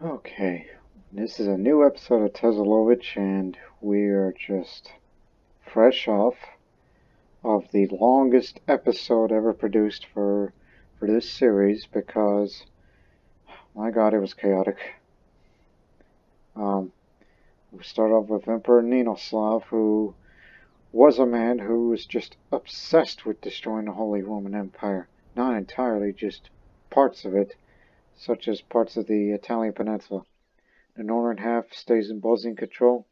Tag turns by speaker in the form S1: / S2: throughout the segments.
S1: Okay, this is a new episode of Tezalovic, and we are just fresh off of the longest episode ever produced for this series because, my God, it was chaotic. We start off with Emperor Ninoslav, who was a man who was just obsessed with destroying the Holy Roman Empire. Not entirely, just parts of it, such as parts of the Italian peninsula. The northern half stays in Bosnian control,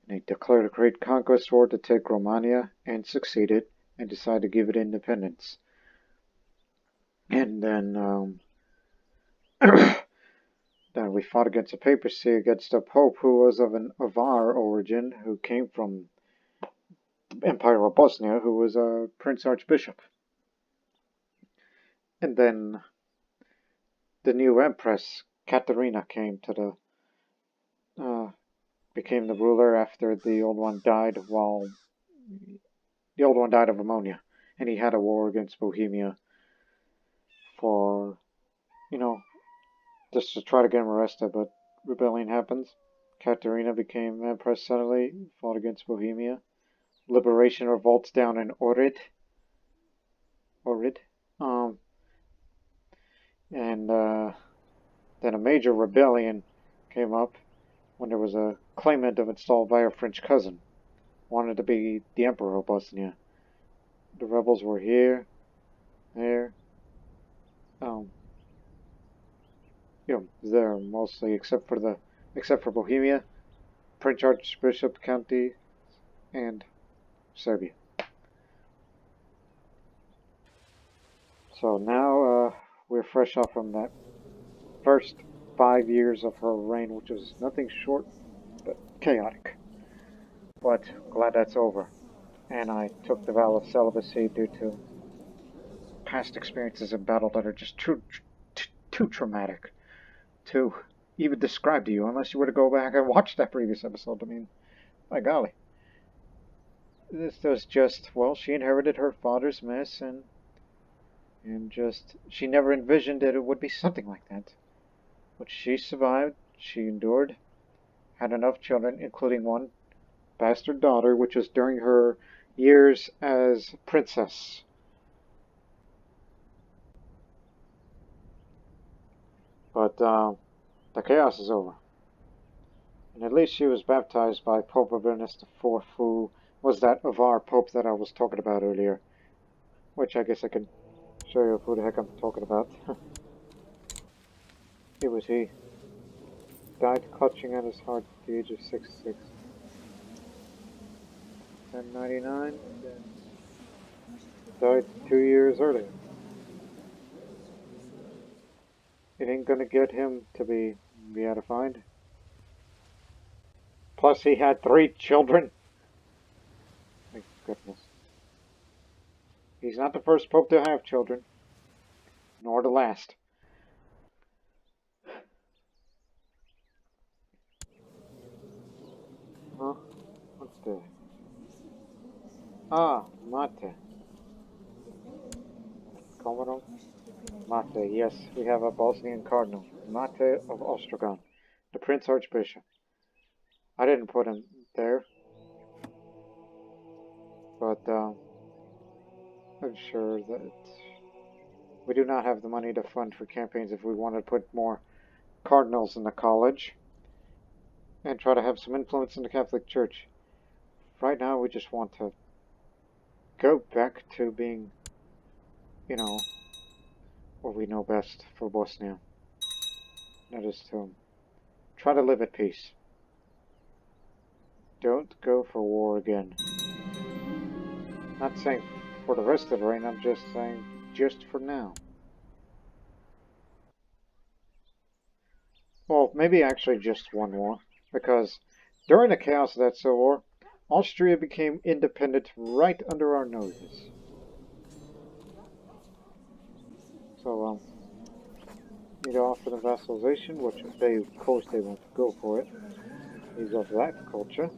S1: and they declared a great conquest war to take Romania, and succeeded, and decided to give it independence. And then, then we fought against the papacy, against a pope who was of an Avar origin, who came from the Empire of Bosnia, who was a prince archbishop. And then the new Empress Katarina came to became the ruler after the old one died the old one died of pneumonia, and he had a war against Bohemia for, just to try to get him arrested, but rebellion happens. Katarina became Empress suddenly, fought against Bohemia. Liberation revolts down in Ohrid. And then a major rebellion came up when there was a claimant of installed by her French cousin. Wanted to be the Emperor of Bosnia. The rebels were here, there, there mostly, except for Bohemia, Prince Archbishop County, and Serbia. So now we're fresh off from that first 5 years of her reign, which was nothing short but chaotic. But glad that's over. And I took the vow of celibacy due to past experiences in battle that are just too traumatic to even describe to you, unless you were to go back and watch that previous episode. I mean, my golly. This was just, well, she inherited her father's mess, and just, she never envisioned that it would be something like that. But she survived, she endured, had enough children, including one bastard daughter, which was during her years as princess. But the chaos is over. And at least she was baptized by Pope of Venice IV, who was that Avar Pope that I was talking about earlier. Which I guess I can show you who the heck I'm talking about. It was he. Died clutching at his heart at the age of 66. 1099, then died 2 years earlier. It ain't gonna get him to be beatified. Plus he had 3 children. My goodness. He's not the first pope to have children. Nor the last. Huh? What's this? Ah, Mate. Commodore? Mate, yes, we have a Bosnian cardinal. Mate of Ostrogan, the Prince Archbishop. I didn't put him there, but I'm sure that we do not have the money to fund for campaigns if we want to put more cardinals in the college and try to have some influence in the Catholic Church. Right now, we just want to go back to being, what we know best for Bosnia. That is to try to live at peace. Don't go for war again. Not saying for the rest of the reign, I'm just saying just for now. Well, maybe actually just one war, because during the chaos of that Civil War, Austria became independent right under our noses. So, need to offer them vassalization, which of course they won't go for it. He's of that culture.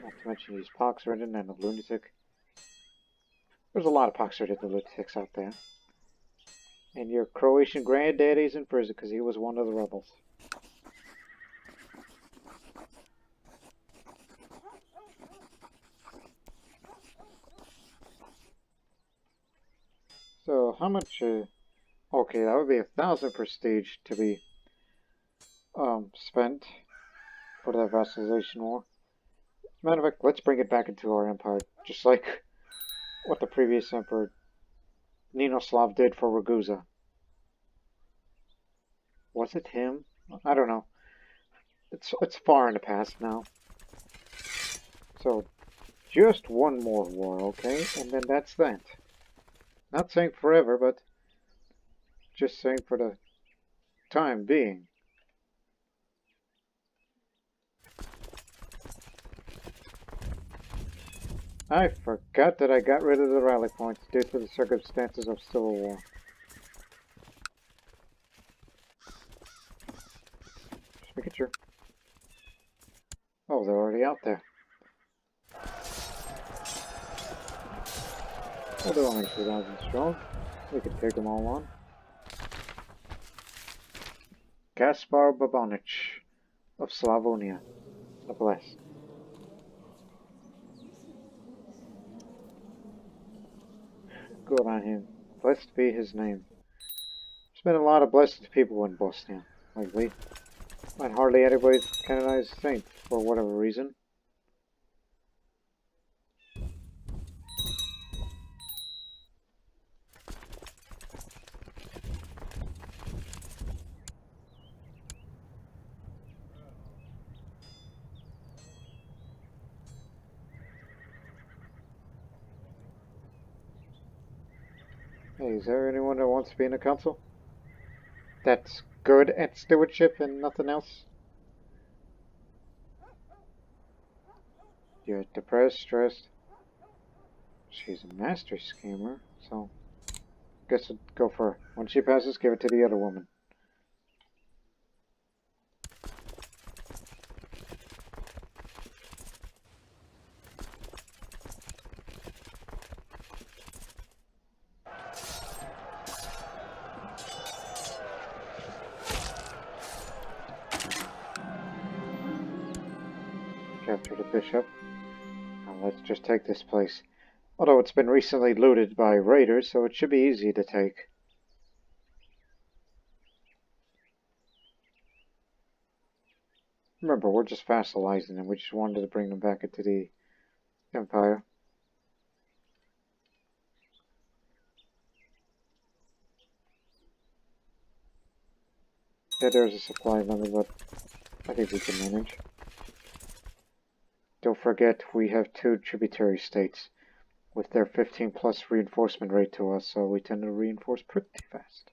S1: Not to mention he's pox-ridden and a lunatic. There's a lot of pox-ridden lunatics out there. And your Croatian granddaddy's in prison because he was one of the rebels. So how much? Okay, that would be 1,000 prestige to be spent for that vassalization war. Matter of fact, let's bring it back into our empire, just like what the previous emperor Ninoslav did for Ragusa. Was it him? I don't know. It's far in the past now. So just one more war, okay? And then that's that. Not saying forever, but just saying for the time being. I forgot that I got rid of the rally points due to the circumstances of civil war. Just making sure. Oh, they're already out there. Well, they're only 2,000 strong. We can take them all on. Gaspar Babonic of Slavonia. Bless. Good on him. Blessed be his name. There's been a lot of blessed people in Bosnia lately. And hardly anybody's canonized saint for whatever reason. Hey, is there anyone that wants to be in the council? That's good at stewardship and nothing else? You're depressed, stressed. She's a master schemer, so guess I'd go for her. When she passes, give it to the other woman. Capture the bishop. Now let's just take this place. Although it's been recently looted by raiders, so it should be easy to take. Remember, we're just vassalizing them. We just wanted to bring them back into the empire. Yeah, there's a supply limit, but I think we can manage. Don't forget, we have 2 tributary states with their 15 plus reinforcement rate to us, so we tend to reinforce pretty fast.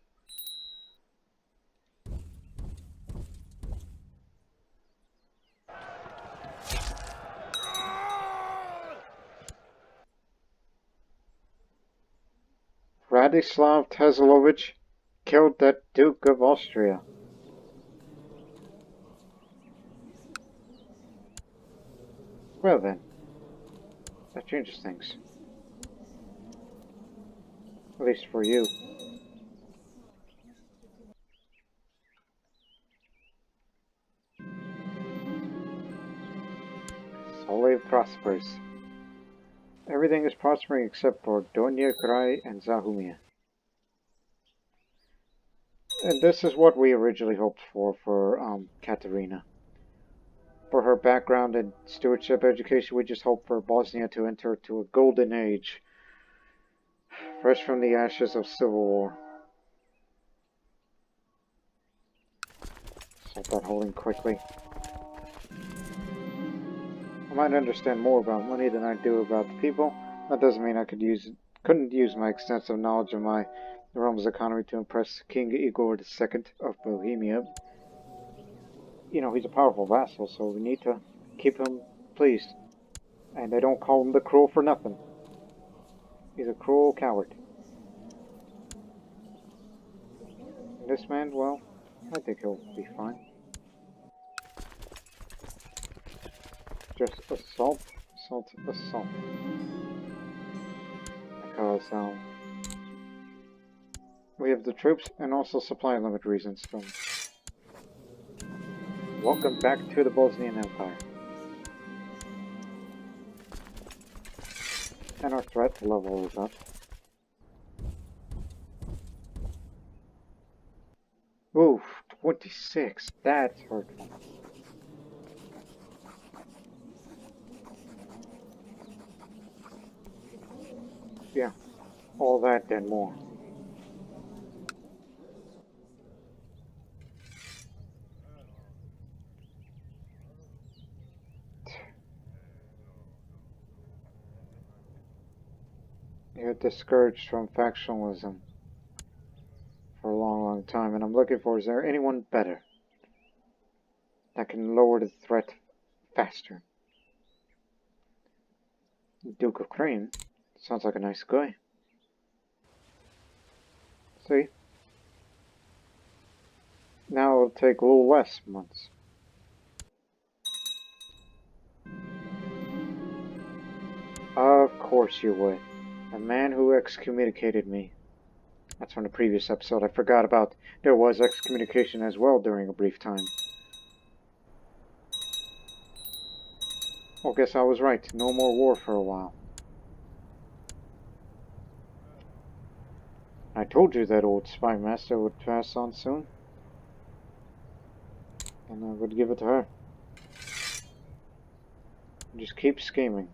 S1: Radislav Tezalovic killed that Duke of Austria. Well then, that changes things. At least for you. Solely prospers. Everything is prospering except for Donja Kraj and Zahumia. And this is what we originally hoped for Katarina. For her background in stewardship education, we just hope for Bosnia to enter to a golden age, fresh from the ashes of civil war. Start that holding quickly. I might understand more about money than I do about the people. That doesn't mean I couldn't use my extensive knowledge of the realm's economy to impress King Igor II of Bohemia. You know, he's a powerful vassal, so we need to keep him pleased. And they don't call him the Cruel for nothing. He's a cruel coward. And this man, well, I think he'll be fine. Just assault, assault, assault. Because, We have the troops and also supply limit reasons. So, welcome back to the Bosnian Empire. And our threat level is up. Oof, 26. That's hurtful. Yeah, all that and more. You're discouraged from factionalism for a long, long time, and I'm looking for, is there anyone better that can lower the threat faster? Duke of Crane sounds like a nice guy. See? Now it'll take a little less months. Of course you would. The man who excommunicated me. That's from the previous episode. I forgot about. There was excommunication as well during a brief time. Well, guess I was right. No more war for a while. I told you that old spy master would pass on soon. And I would give it to her. Just keep scheming.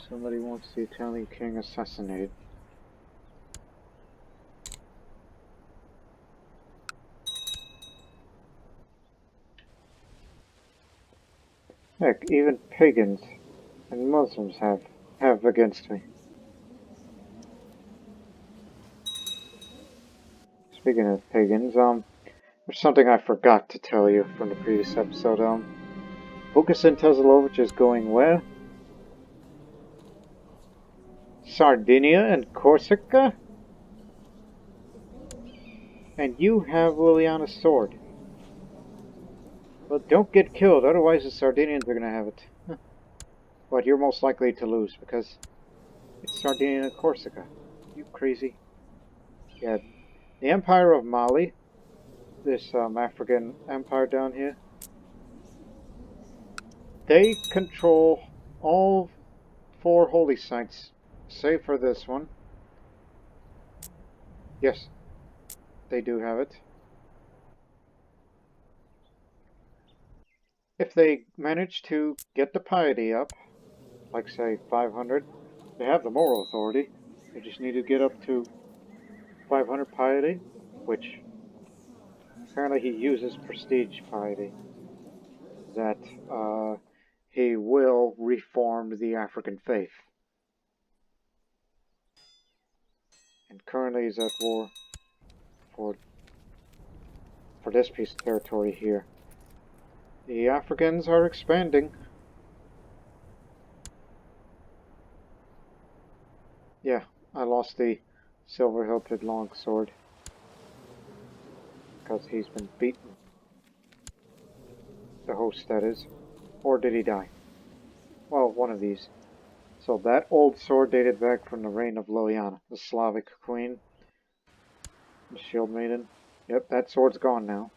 S1: Somebody wants the Italian king assassinated. Heck, even pagans and Muslims have against me. Speaking of pagans, there's something I forgot to tell you from the previous episode. Vukasin Tezalovic is going where? Sardinia and Corsica? And you have Liliana's sword. Well, don't get killed, otherwise the Sardinians are gonna have it. But you're most likely to lose, because it's Sardinia and Corsica. You crazy. Yeah, the Empire of Mali, this African empire down here, they control all 4 holy sites, save for this one. Yes, they do have it. If they manage to get the piety up, like say 500, they have the moral authority. They just need to get up to 500 piety, which apparently he uses prestige piety. That he will reform the African faith. And currently he's at war for this piece of territory here. The Africans are expanding. Yeah, I lost the silver-hilted longsword because he's been beaten. The host, that is. Or did he die? Well, one of these. So that old sword dated back from the reign of Liliana, the Slavic queen. The shield maiden. Yep, that sword's gone now.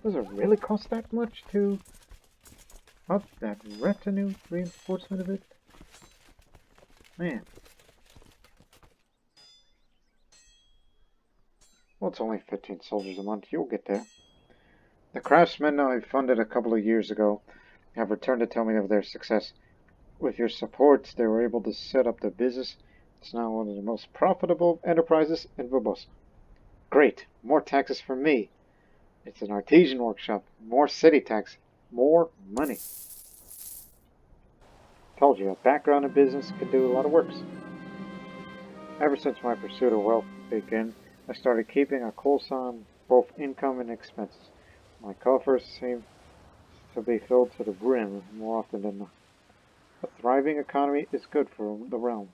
S1: Does it really cost that much to up that retinue reinforcement of it? Man. Well, it's only 15 soldiers a month. You'll get there. The craftsmen I funded a couple of years ago have returned to tell me of their success. With your support, they were able to set up the business. It's now one of the most profitable enterprises in Bosnia. Great. More taxes for me. It's an artisan workshop. More city tax. More money. Told you, a background in business can do a lot of works. Ever since my pursuit of wealth began, I started keeping a close eye on both income and expenses. My coffers seem to be filled to the brim more often than not. A thriving economy is good for the realm.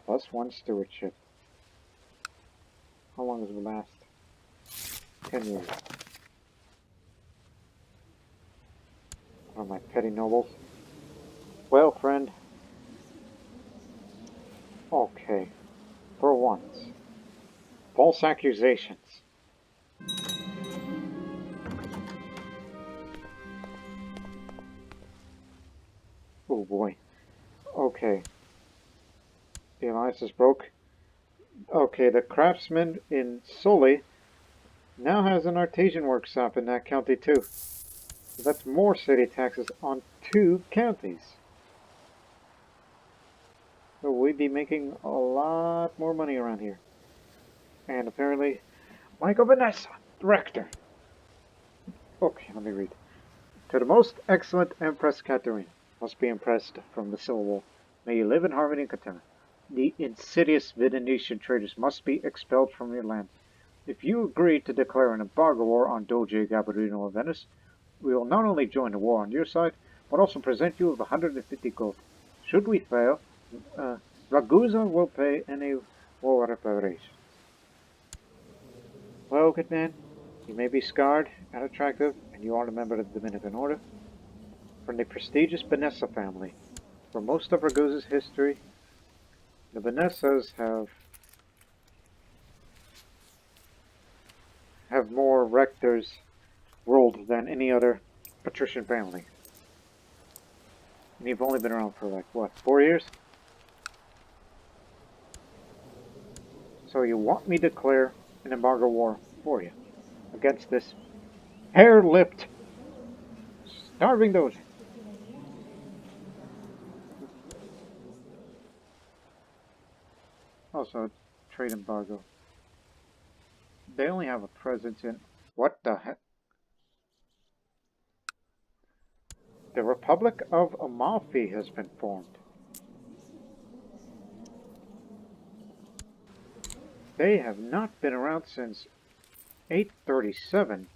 S1: +1 stewardship. How long does it last? 10 years. What are my petty nobles? Well, friend. Okay. For once. False accusations. Oh boy. Okay. The alliance is broke. Okay, the craftsman in Soli now has an artisan workshop in that county too. So that's more city taxes on 2 counties. So we'd be making a lot more money around here. And apparently, Michael Vanessa, director. Okay, let me read. To the most excellent Empress Katarina, must be impressed from the Civil War. May you live in harmony and content. The insidious Venetian traders must be expelled from your land. If you agree to declare an embargo war on Doge Gabardino of Venice, we will not only join the war on your side, but also present you with 150 gold. Should we fail, Ragusa will pay any war reparations. Well, good man, you may be scarred and attractive, and you are a member of the Dominican Order, from the prestigious Vanessa family. For most of Ragusa's history, the Vanessas have more rectors ruled than any other patrician family. And you've only been around for like, what, 4 years? So you want me to declare an embargo war for you against this hair-lipped, starving doge. Also, trade embargo. They only have a presence in... What the heck? The Republic of Amalfi has been formed. They have not been around since 837.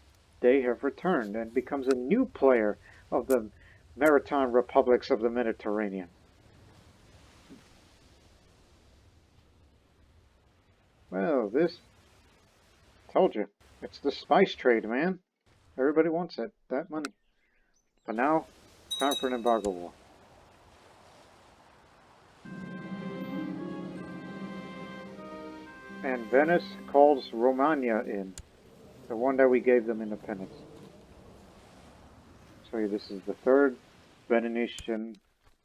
S1: They have returned and becomes a new player of the maritime republics of the Mediterranean. Well, this... Told you. It's the spice trade, man. Everybody wants it. That money. But now, time for an embargo war. And Venice calls Romagna in. The one that we gave them independence. So this is the third Venetian,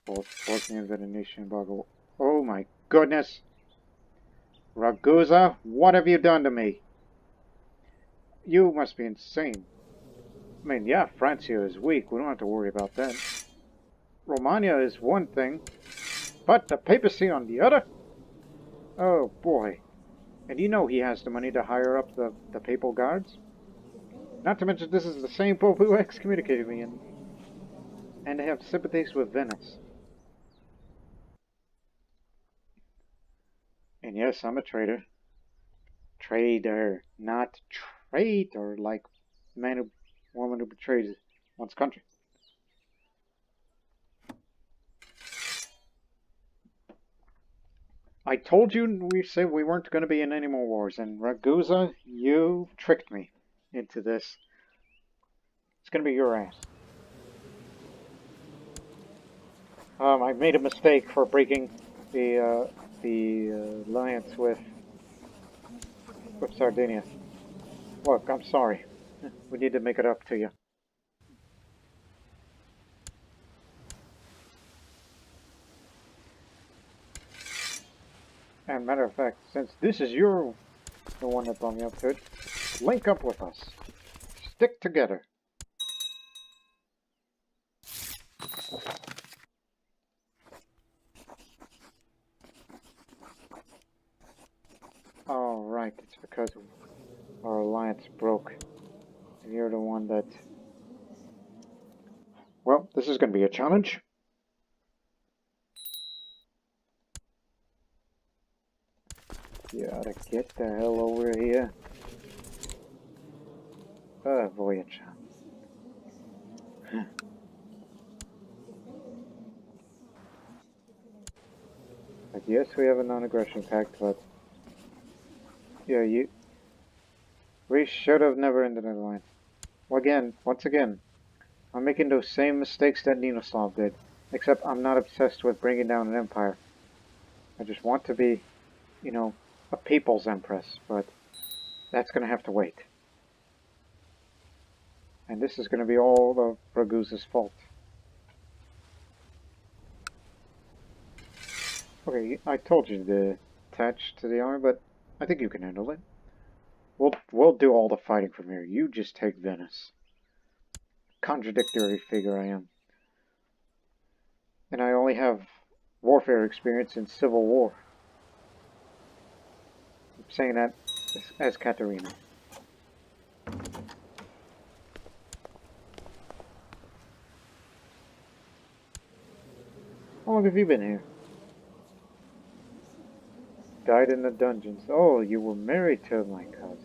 S1: Bosnian Venetian embargo. Oh my goodness! Ragusa, what have you done to me? You must be insane. I mean, yeah, Francia is weak. We don't have to worry about that. Romagna is one thing, but the papacy on the other? Oh boy. And you know he has the money to hire up the papal guards? Not to mention this is the same pope who excommunicated me, and they have sympathies with Venice. And yes, I'm a traitor. Traitor, not traitor, like man or woman who betrays one's country. I told you we said we weren't going to be in any more wars, and Ragusa, you tricked me into this. It's going to be your ass. I made a mistake for breaking the alliance with Sardinia. Look, I'm sorry. We need to make it up to you. And matter of fact, since this is the one that brought me up to it, link up with us. Stick together. Oh, right. It's because our alliance broke. And you're the one that... Well, this is going to be a challenge. You ought to get the hell over here. Voyage. Like, yes, we have a non-aggression pact, but... Yeah, We should have never ended the line. Well, once again, I'm making those same mistakes that Ninoslav did, except I'm not obsessed with bringing down an empire. I just want to be, you know, a people's empress, but that's going to have to wait. And this is going to be all of Ragusa's fault. Okay, I told you to attach to the army, but I think you can handle it. We'll do all the fighting from here. You just take Venice. Contradictory figure I am. And I only have warfare experience in civil war. I'm saying that as Katarina. How long have you been here? Died in the dungeons. Oh, you were married to my cousin.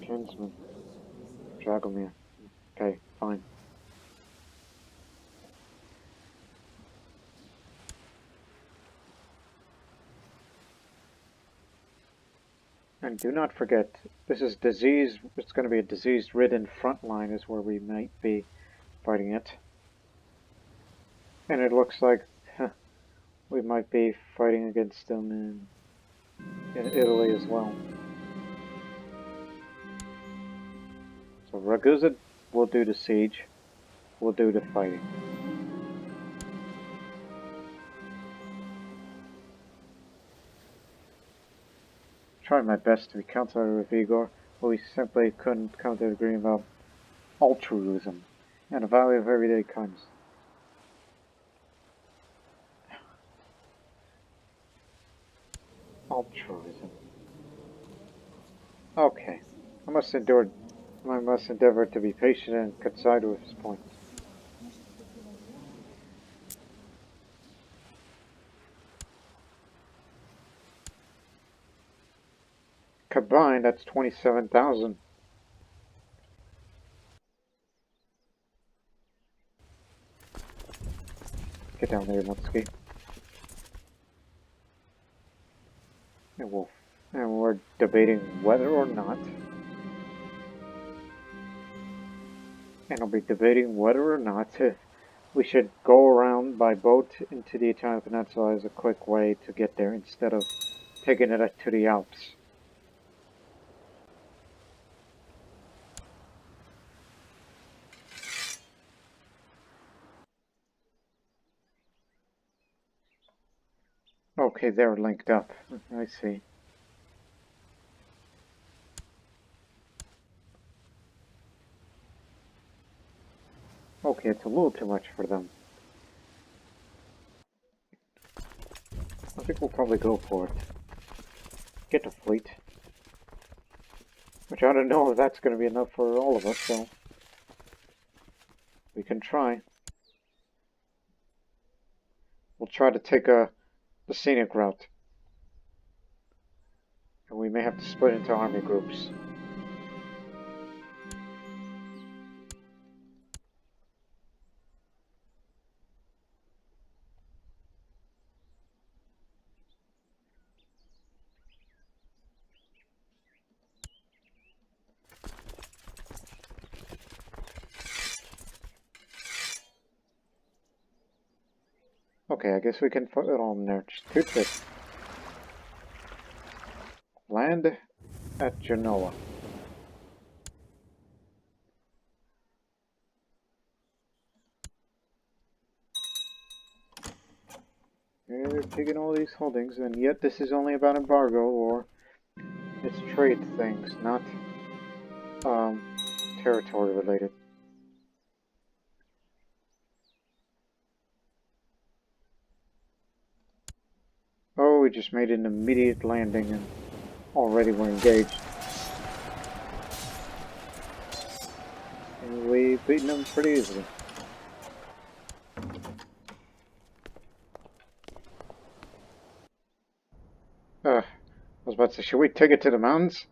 S1: Kinsman. Dragomir. Okay, fine. And do not forget, this is disease. It's going to be a disease-ridden front line is where we might be fighting it. And it looks like we might be fighting against them in Italy as well. So Ragusa will do the siege. We'll do the fighting. Tried my best to be counter with Igor, but we simply couldn't come to an agreement about altruism and the value of everyday kindness. Altruism. Okay. I must endeavor to be patient and concise with his point. Combined, that's 27,000. Get down there, Mutsky. And we're debating whether or not. And I'll be debating whether or not we should go around by boat into the Italian Peninsula as a quick way to get there instead of taking it to the Alps. Okay, they're linked up. I see. Okay, it's a little too much for them. I think we'll probably go for it. Get the fleet. Which I don't know if that's going to be enough for all of us, so we can try. We'll try to take the scenic route. And we may have to split into army groups. Okay, I guess we can put it on there. Just 2 trips. Land at Genoa. They're taking all these holdings, and yet this is only about embargo, or it's trade things, not territory related. Oh, we just made an immediate landing and already we're engaged. And we've beaten them pretty easily. I was about to say, should we take it to the mountains?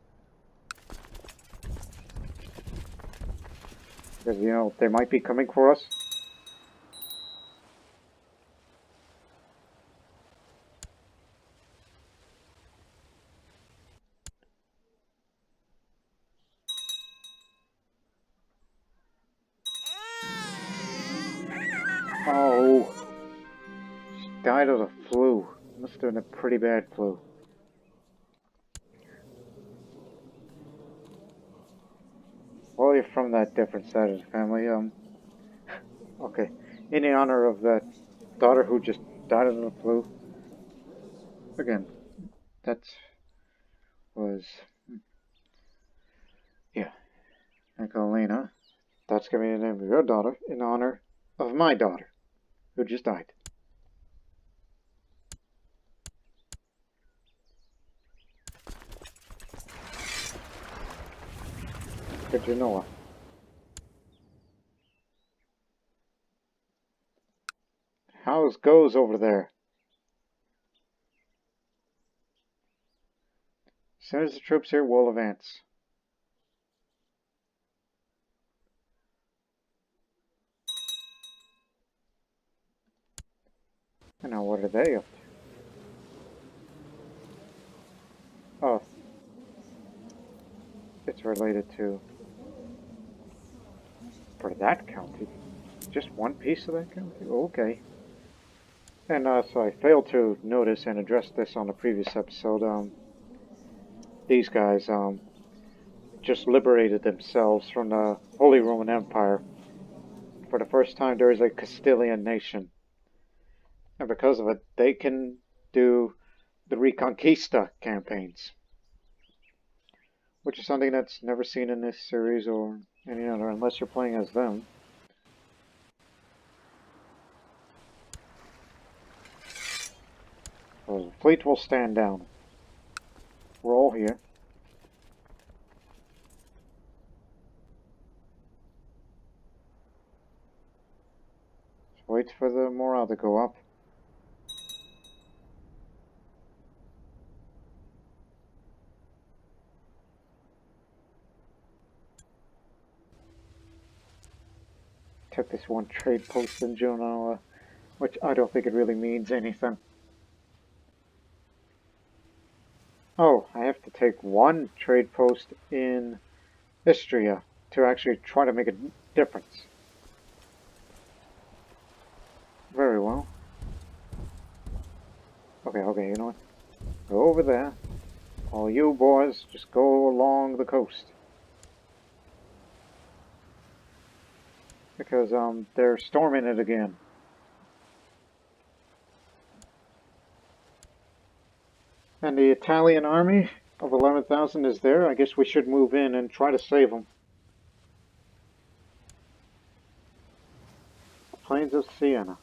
S1: Because, you know, they might be coming for us. died of the flu. Must have been a pretty bad flu. Well, you're from that different side of the family. Okay. In the honor of that daughter who just died of the flu. Again, that was... Yeah. Nicolina. That's gonna be the name of your daughter in honor of my daughter who just died. Good to know her. How's goes over there? As soon as the troops here, we'll advance. And now what are they up to? Oh. It's related to... For that county? Just one piece of that county? Okay. And so I failed to notice and address this on the previous episode. These guys just liberated themselves from the Holy Roman Empire. For the first time, there is a Castilian nation. And because of it, they can do the Reconquista campaigns. Which is something that's never seen in this series or any other, unless you're playing as them. So the fleet will stand down. We're all here. Just wait for the morale to go up. Took this one trade post in Genoa, which I don't think it really means anything. Oh, I have to take one trade post in Istria to actually try to make a difference. Very well. Okay, you know what? Go over there. All you boys, just go along the coast. Because, they're storming it again. And the Italian army of 11,000 is there. I guess we should move in and try to save them. Plains of Siena.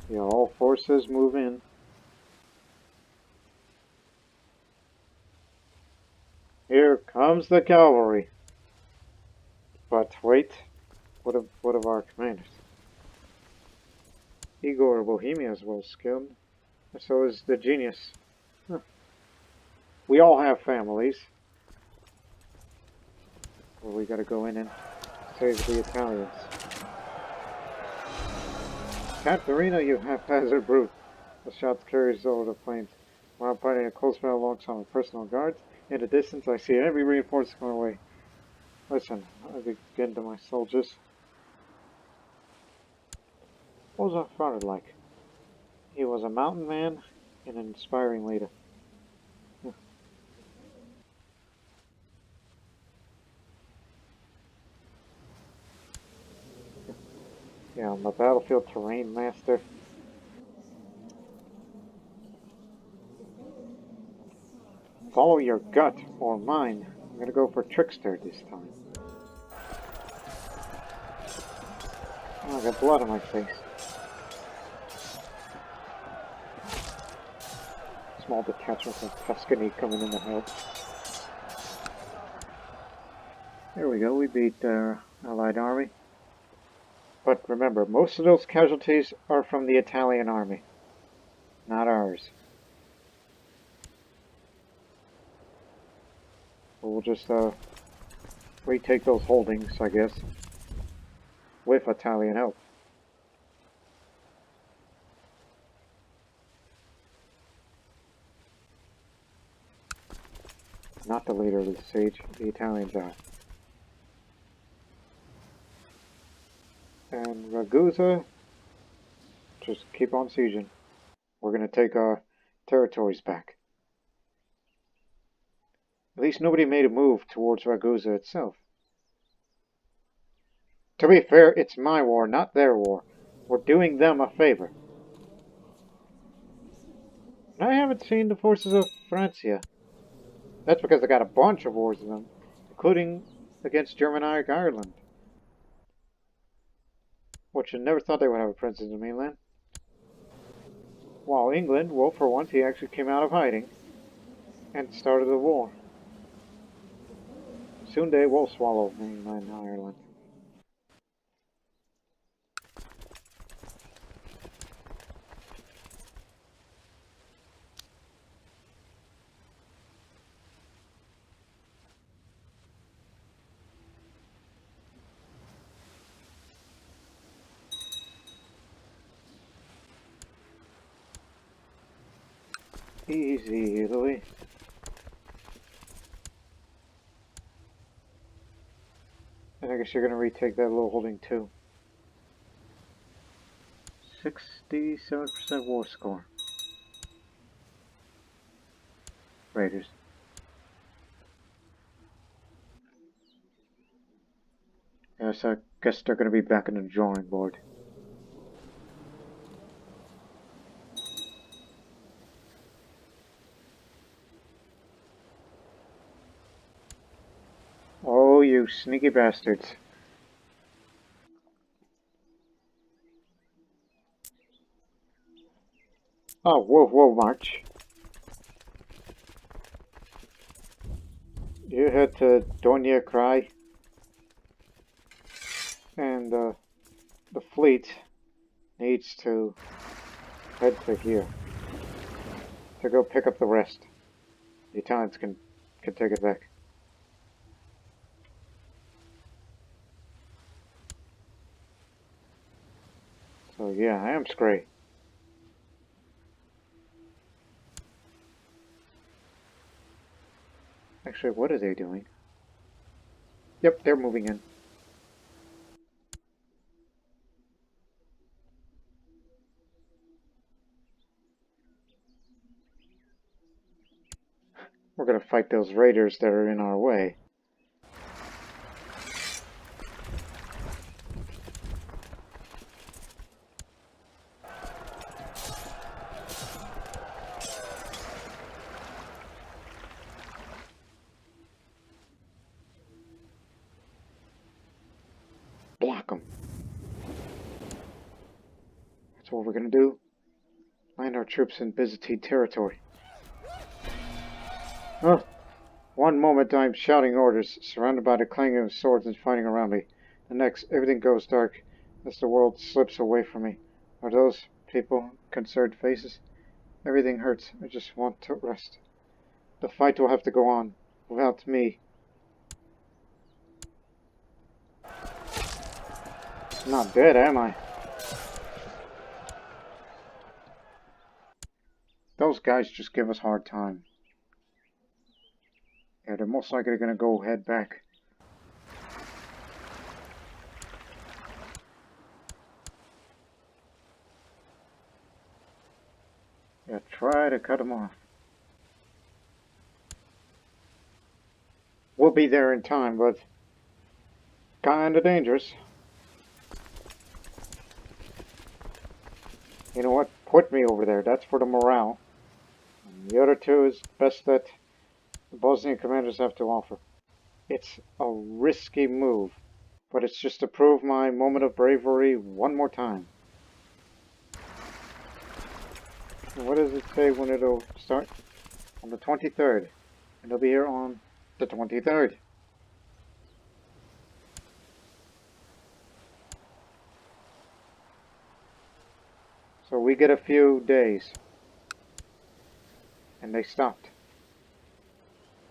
S1: Yeah, all forces move in. Here comes the cavalry. But wait, what of our commanders? Igor Bohemia is well skilled. So is the genius. Huh. We all have families. Well, we gotta go in and save the Italians. Katarina, you haphazard brute. The shots carries over the plains. While fighting a close battle alongside my personal guards, in the distance I see every reinforcement coming away. Listen, I begin to my soldiers. What was our father like? He was a mountain man and an inspiring leader. Yeah, I'm a battlefield terrain master. Follow your gut or mine. I'm gonna go for trickster this time. Oh, I got blood on my face. Small detachments of Tuscany coming in to help. There we go, we beat our Allied army. But remember, most of those casualties are from the Italian army, not ours. We'll just retake those holdings, I guess, with Italian help. Not the leader of the siege, the Italians are. And Ragusa, Just keep on sieging. We're gonna take our territories back. At least nobody made a move towards Ragusa itself. To be fair, it's my war, not their war. We're doing them a favor. And I haven't seen the forces of Francia. That's because they got a bunch of wars in them, including against Germanic Ireland. Which I never thought they would have a prince in the mainland. While England, well, for once, he actually came out of hiding and started the war. Soon they will swallow mainland Ireland. Easy, Italy. And I guess you're gonna retake that little holding too. 67% war score. Raiders. Yes, I guess they're gonna be back in the drawing board. Oh, you sneaky bastards. Oh, whoa, march. You head to Donia Krai. And the fleet needs to head to here. To go pick up the rest. The Italians can take it back. So yeah, I am Scray. Actually, what are they doing? Yep, they're moving in. We're gonna fight those raiders that are in our way. Block them. That's what we're gonna do. Land our troops in Byzantine territory. Oh, one moment I'm shouting orders, surrounded by the clanging of swords and fighting around me. The next, everything goes dark as the world slips away from me. Are those people concerned faces? Everything hurts. I just want to rest. The fight will have to go on without me. I'm not dead, am I? Those guys just give us a hard time. Yeah, they're most likely going to go head back. Yeah, try to cut them off. We'll be there in time, but kinda dangerous. You know what? Put me over there. That's for the morale. And the other two is best that the Bosnian commanders have to offer. It's a risky move, but it's just to prove my moment of bravery one more time. And what does it say when it'll start? On the 23rd. And it'll be here on the 23rd. So we get a few days. And they stopped.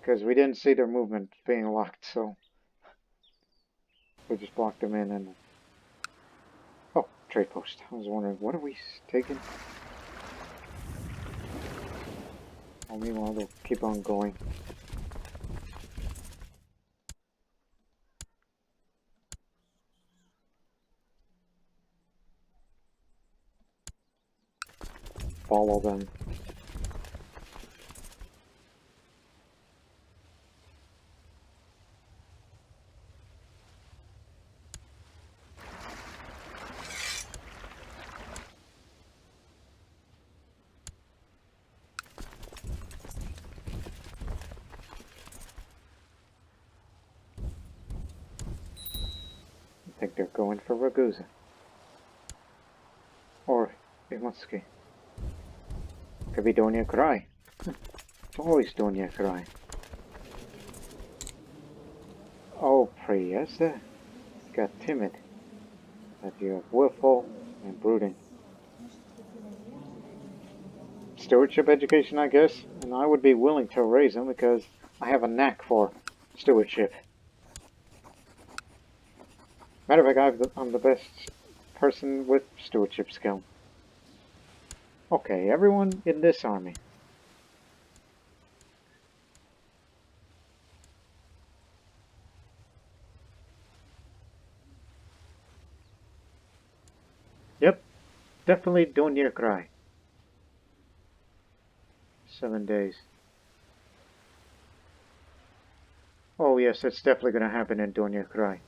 S1: Because we didn't see their movement being locked, so we just blocked them in and... Oh, trade post. I was wondering, what are we taking? Oh, meanwhile, they'll keep on going. follow them. I think they're going for Ragusa. Or Imotsky. Could be Donia Krai. It's always Donia Krai. Oh, Priesta got timid. That you're willful and brooding. Stewardship education, I guess, and I would be willing to raise him because I have a knack for stewardship. Matter of fact, I'm the best person with stewardship skill. Okay, everyone in this army. Yep, definitely Donia Krai. 7 days. Oh yes, it's definitely going to happen in Donia Krai.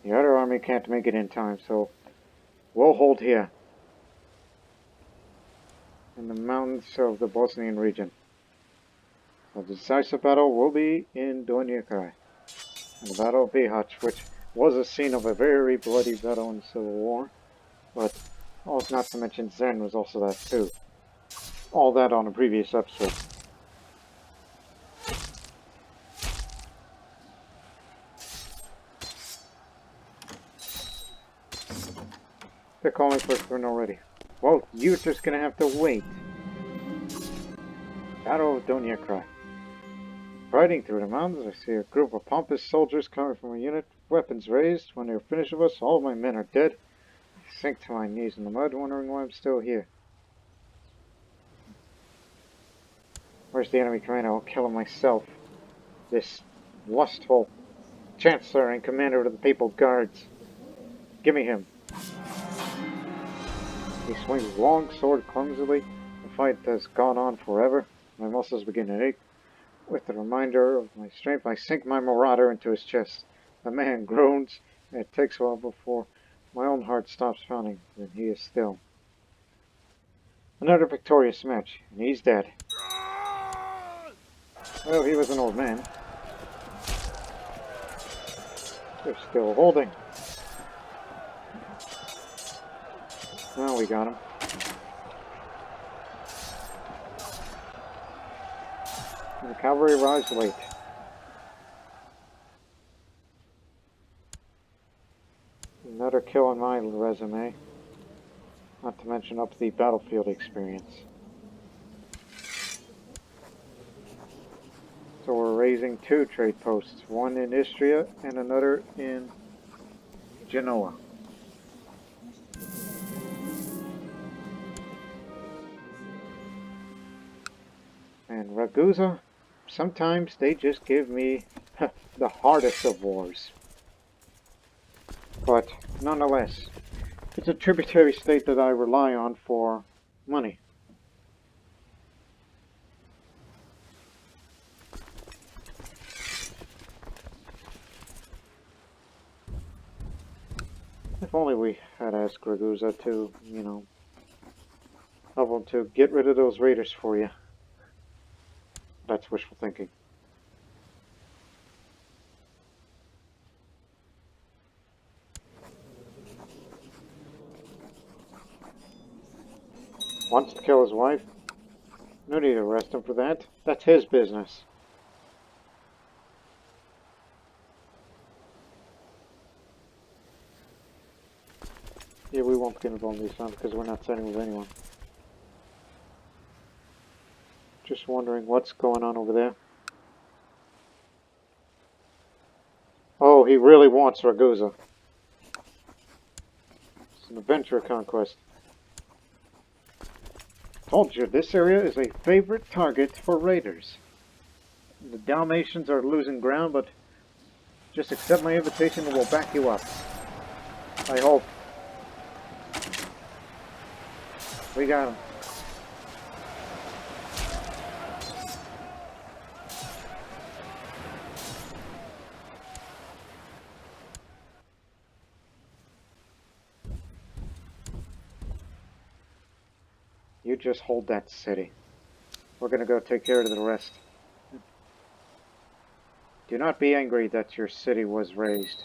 S1: The other army can't make it in time, so we'll hold here. In the mountains of the Bosnian region. The decisive battle will be in Donia Krai. And the Battle of Bihać, which was a scene of a very bloody battle in the Civil War. But, oh, not to mention Zen was also that too. All that on a previous episode. They're calling for a turn already. Well, you're just gonna have to wait. Battle of Donia Krai. Riding through the mountains, I see a group of pompous soldiers coming from a unit, weapons raised. When they're finished with us, all of my men are dead. I sink to my knees in the mud, wondering why I'm still here. Where's the enemy commander? I'll kill him myself. This lustful chancellor and commander of the papal guards. Give me him. He swings long sword clumsily. The fight has gone on forever. My muscles begin to ache. With the reminder of my strength, I sink my marauder into his chest. The man groans, and it takes a while before my own heart stops pounding. Then he is still. Another victorious match, and he's dead. Well, he was an old man. They're still holding. Well, we got him. And the cavalry arrives late. Another kill on my resume. Not to mention up the battlefield experience. So we're raising 2 trade posts. One in Istria and another in Genoa. And Ragusa, sometimes they just give me the hardest of wars. But nonetheless, it's a tributary state that I rely on for money. If only we had asked Ragusa to, help him to get rid of those raiders for you. That's wishful thinking. Wants to kill his wife? No need to arrest him for that. That's his business. Yeah, we won't get involved in these times because we're not siding with anyone. Just wondering what's going on over there. Oh, he really wants Ragusa. It's an adventure conquest. Told you, this area is a favorite target for raiders. The Dalmatians are losing ground, but Just accept my invitation and we'll back you up. I hope. We got him. You just hold that city. We're gonna go take care of the rest. Do not be angry that your city was razed.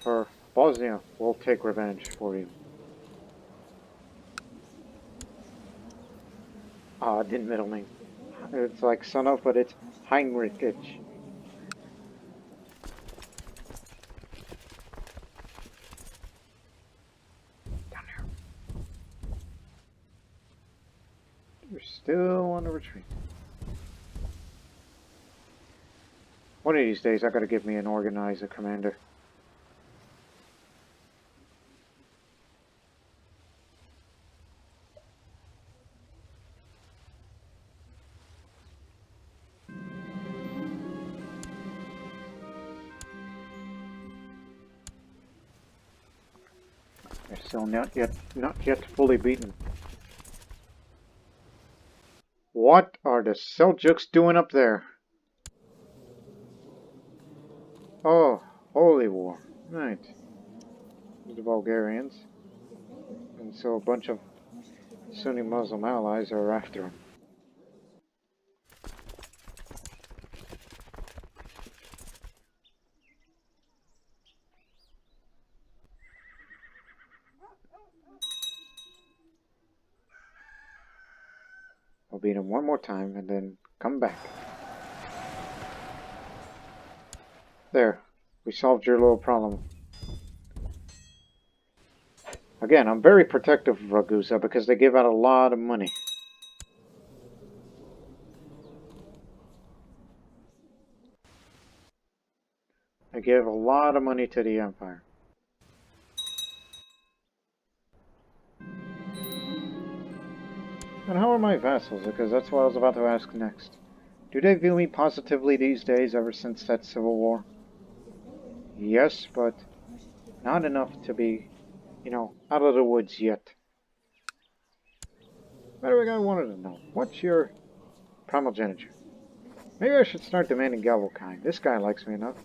S1: For Bosnia will take revenge for you. Ah, didn't middle name. It's like son of, but it's Heinrich. We're still on the retreat. One of these days I gotta give me an organizer commander. They're still not yet fully beaten. What are the Seljuks doing up there? Oh, Holy War. Right. The Bulgarians. And so a bunch of Sunni Muslim allies are after him. I'll beat him one more time and then come back. There. We solved your little problem. Again, I'm very protective of Ragusa because they give out a lot of money. They give a lot of money to the Empire. And how are my vassals? Because that's what I was about to ask next. Do they view me positively these days ever since that civil war? Yes, but not enough to be, you know, out of the woods yet. Matter of fact, I wanted to know, what's your primogeniture? Maybe I should start demanding Galvokind. This guy likes me enough.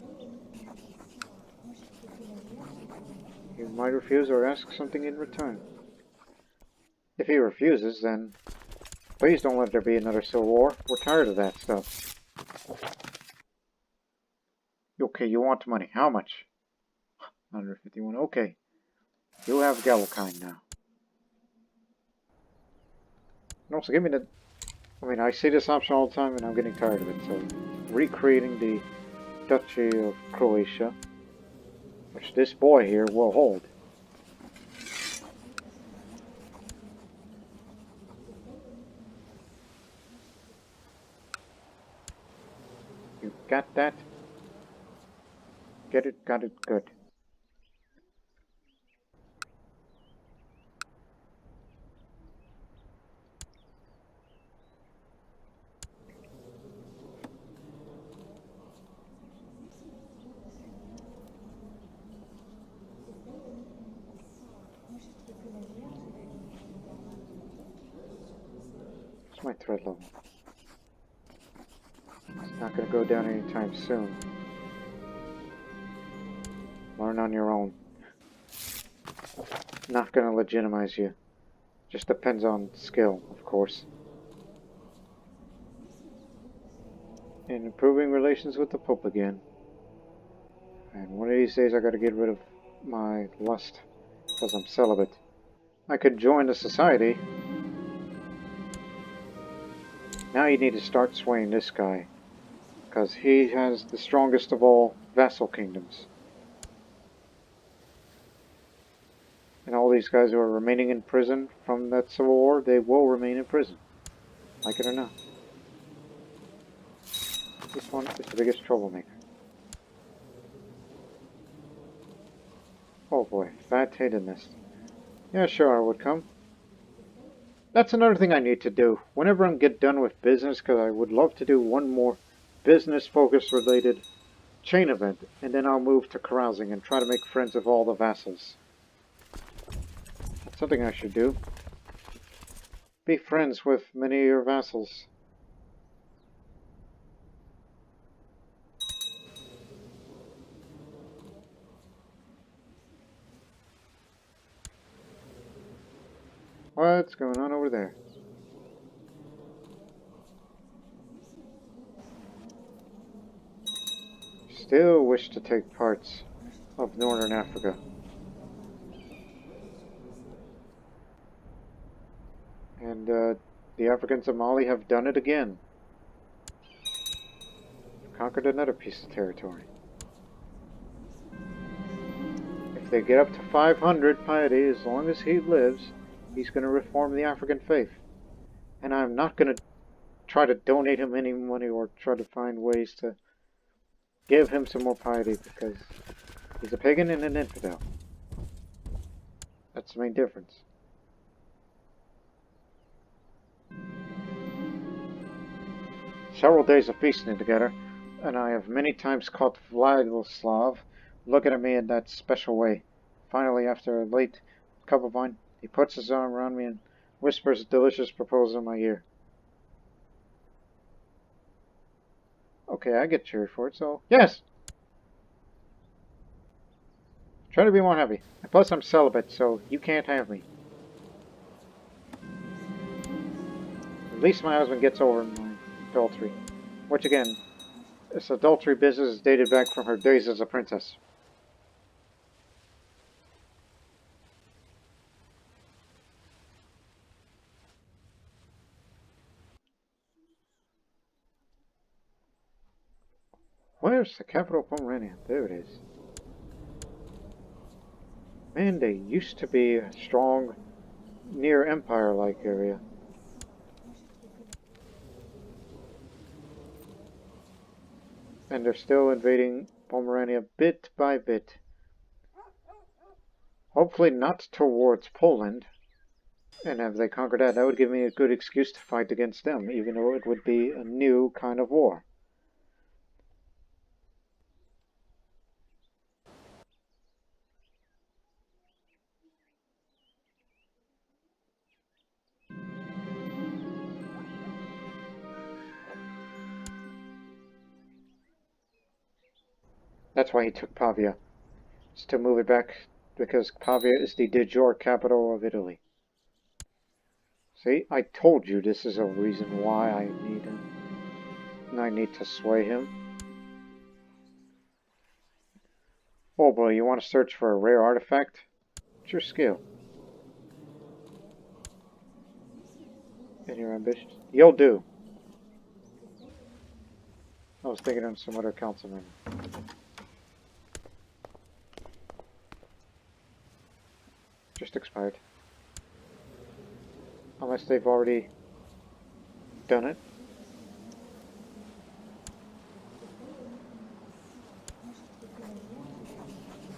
S1: He might refuse or ask something in return. If he refuses, then please don't let there be another civil war. We're tired of that stuff. Okay, you want money. How much? 151. Okay. You have Galvokind now. And also, give me the... I mean, I see this option all the time, and I'm getting tired of it. So, recreating the Duchy of Croatia, which this boy here will hold. You got that? Get it? Got it? Good. What's my threat level? It's not going to go down anytime soon. Learn on your own. Not going to legitimize you. Just depends on skill, of course. And improving relations with the Pope again. And one of these days I got to get rid of my lust, because I'm celibate. I could join the society. Now you need to start swaying this guy, because he has the strongest of all vassal kingdoms. And all these guys who are remaining in prison from that civil war, they will remain in prison. Like it or not. This one is the biggest troublemaker. Oh boy, fat hedonist. Yeah, sure, I would come. That's another thing I need to do. Whenever I get done with business, because I would love to do one more business-focused related chain event, and then I'll move to carousing and try to make friends with all the vassals. That's something I should do. Be friends with many of your vassals. What's going on over there? Still wish to take parts of Northern Africa. And the Africans of Mali have done it again. Conquered another piece of territory. If they get up to 500 piety, as long as he lives, he's going to reform the African faith. And I'm not going to try to donate him any money or try to find ways to give him some more piety, because he's a pagan and an infidel. That's the main difference. Several days of feasting together, and I have many times caught Vladislav looking at me in that special way. Finally, after a late cup of wine, he puts his arm around me and whispers a delicious proposal in my ear. Okay, I get cheery for it, so yes! Try to be more happy. And plus, I'm celibate, so you can't have me. At least my husband gets over my adultery. Which again, this adultery business is dated back from her days as a princess. Where's the capital of Pomerania? There it is. Man, they used to be a strong, near empire-like area. And they're still invading Pomerania bit by bit. Hopefully not towards Poland. And if they conquer that, that would give me a good excuse to fight against them, even though it would be a new kind of war. That's why he took Pavia. It's to move it back, because Pavia is the de jure capital of Italy. See, I told you this is a reason why I need him. And I need to sway him. Oh boy, you want to search for a rare artifact? It's your skill. And your ambition. You'll do. I was thinking of some other councilman. Just expired. Unless they've already done it.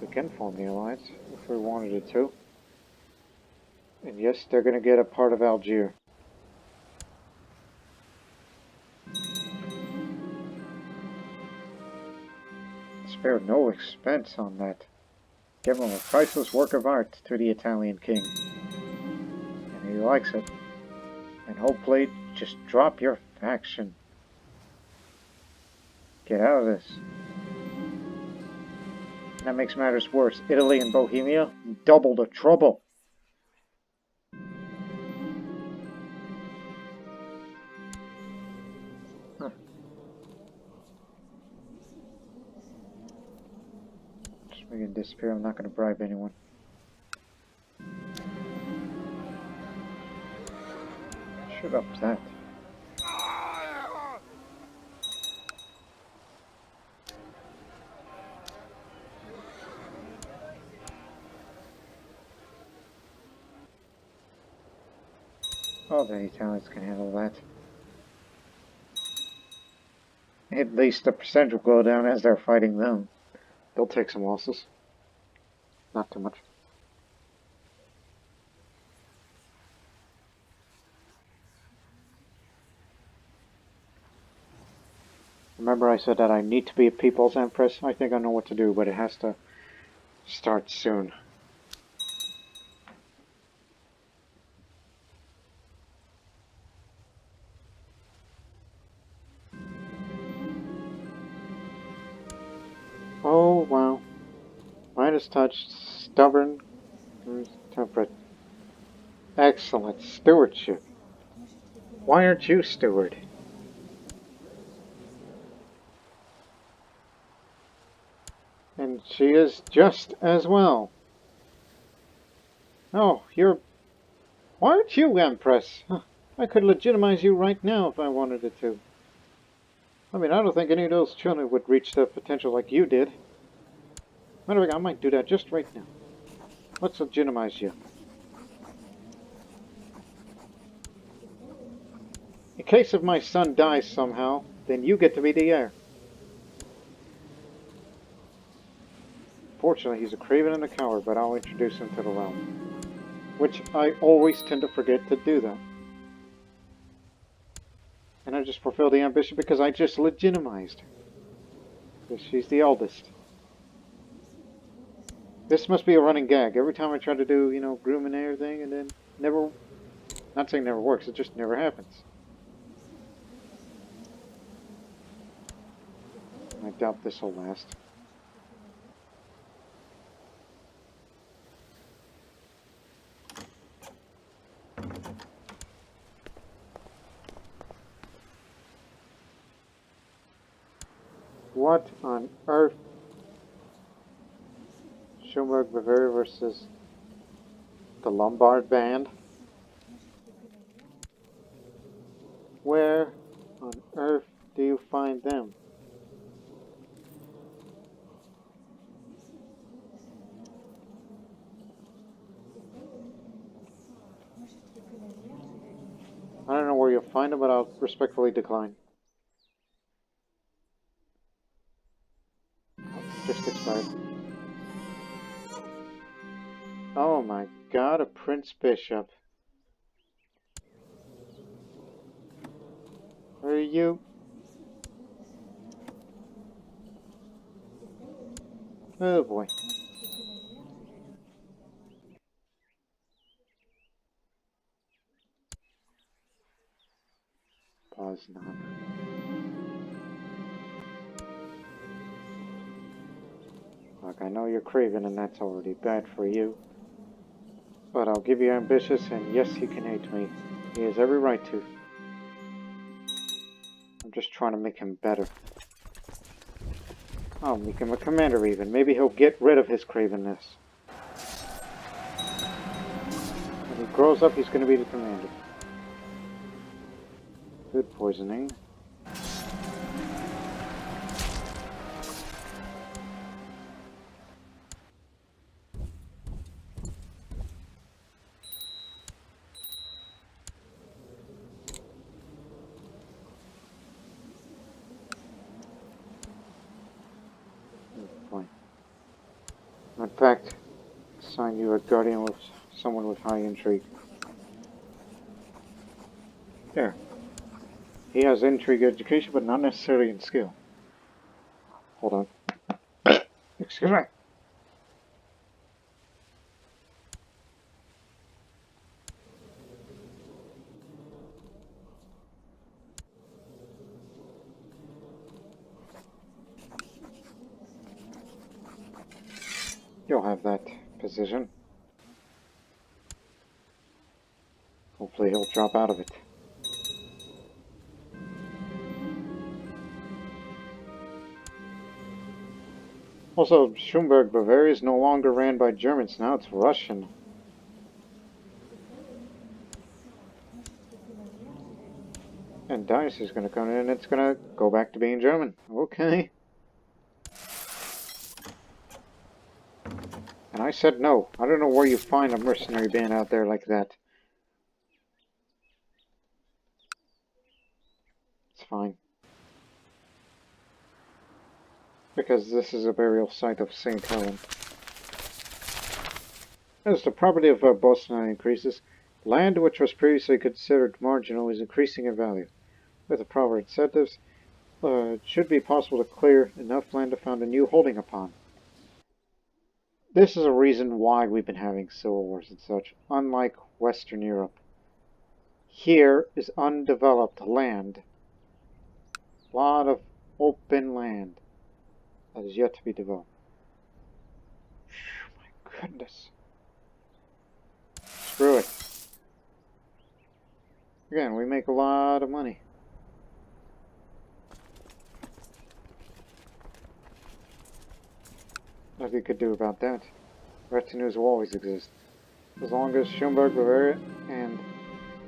S1: We can form the alliance if we wanted it to. And yes, they're going to get a part of Algiers. Spare no expense on that. Give him a priceless work of art to the Italian king. And he likes it. And hopefully, just drop your faction. Get out of this. And that makes matters worse. Italy and Bohemia, double the trouble. Huh. Just make it disappear. I'm not going to bribe anyone. Should up that. Oh, the Italians can handle that. At least the percentage will go down as they're fighting them. They'll take some losses. Not too much. Remember I said that I need to be a people's empress? I think I know what to do, but it has to start soon. Oh, wow. Midas touch, stubborn, temperate. Excellent stewardship. Why aren't you steward? And she is just as well. Oh, you're... Why aren't you empress? I could legitimize you right now if I wanted it to. I mean, I don't think any of those children would reach their potential like you did. Matter of fact, I might do that just right now. Let's legitimize you. In case if my son dies somehow, then you get to be the heir. Fortunately, he's a craven and a coward, but I'll introduce him to the realm. Which I always tend to forget to do that. And I just fulfill the ambition because I just legitimized her. Because she's the eldest. This must be a running gag. Every time I try to do, you know, groom and everything, and then never... Not saying never works, it just never happens. I doubt this will last. What on earth? Schuberg, Bavaria versus the Lombard band? Where on earth do you find them? I don't know where you'll find them, but I'll respectfully decline. Just expired. Oh my god, a Prince Bishop. Are you? Oh boy. Bosnian. Look, I know you're craven and that's already bad for you. But I'll give you ambitious, and yes, he can hate me. He has every right to. I'm just trying to make him better. I'll make him a commander even. Maybe he'll get rid of his cravenness. When he grows up, he's going to be the commander. Good poisoning. In fact, assign you a guardian with someone with high intrigue. There. He has intrigue education, but not necessarily in skill. Hold on. Excuse me. You'll have that position. Hopefully he'll drop out of it. Also, Schumberg, Bavaria is no longer ran by Germans, now it's Russian. And Dice is going to come in and it's going to go back to being German. Okay. And I said no. I don't know where you find a mercenary band out there like that. It's fine. Because this is a burial site of St. Helen. As the property of Bosnia increases, land which was previously considered marginal is increasing in value. With the proper incentives, it should be possible to clear enough land to found a new holding upon. This is a reason why we've been having civil wars and such, unlike Western Europe. Here is undeveloped land. A lot of open land that is yet to be developed. My goodness. Screw it. Again, we make a lot of money. Nothing you could do about that. Retinues will always exist. As long as Schönberg, Bavaria, and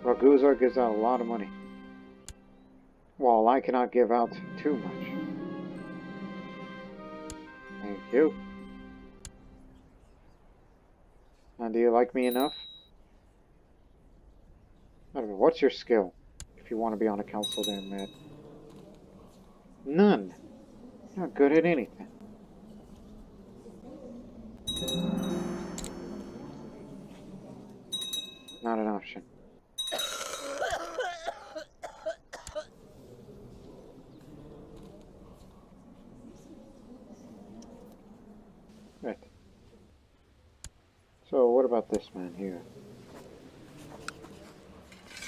S1: Ragusa gives out a lot of money. While I cannot give out too much. Thank you. Now, do you like me enough? I don't know, what's your skill? If you want to be on a council there, Matt. None. You're not good at anything. Not an option. Right. So, what about this man here?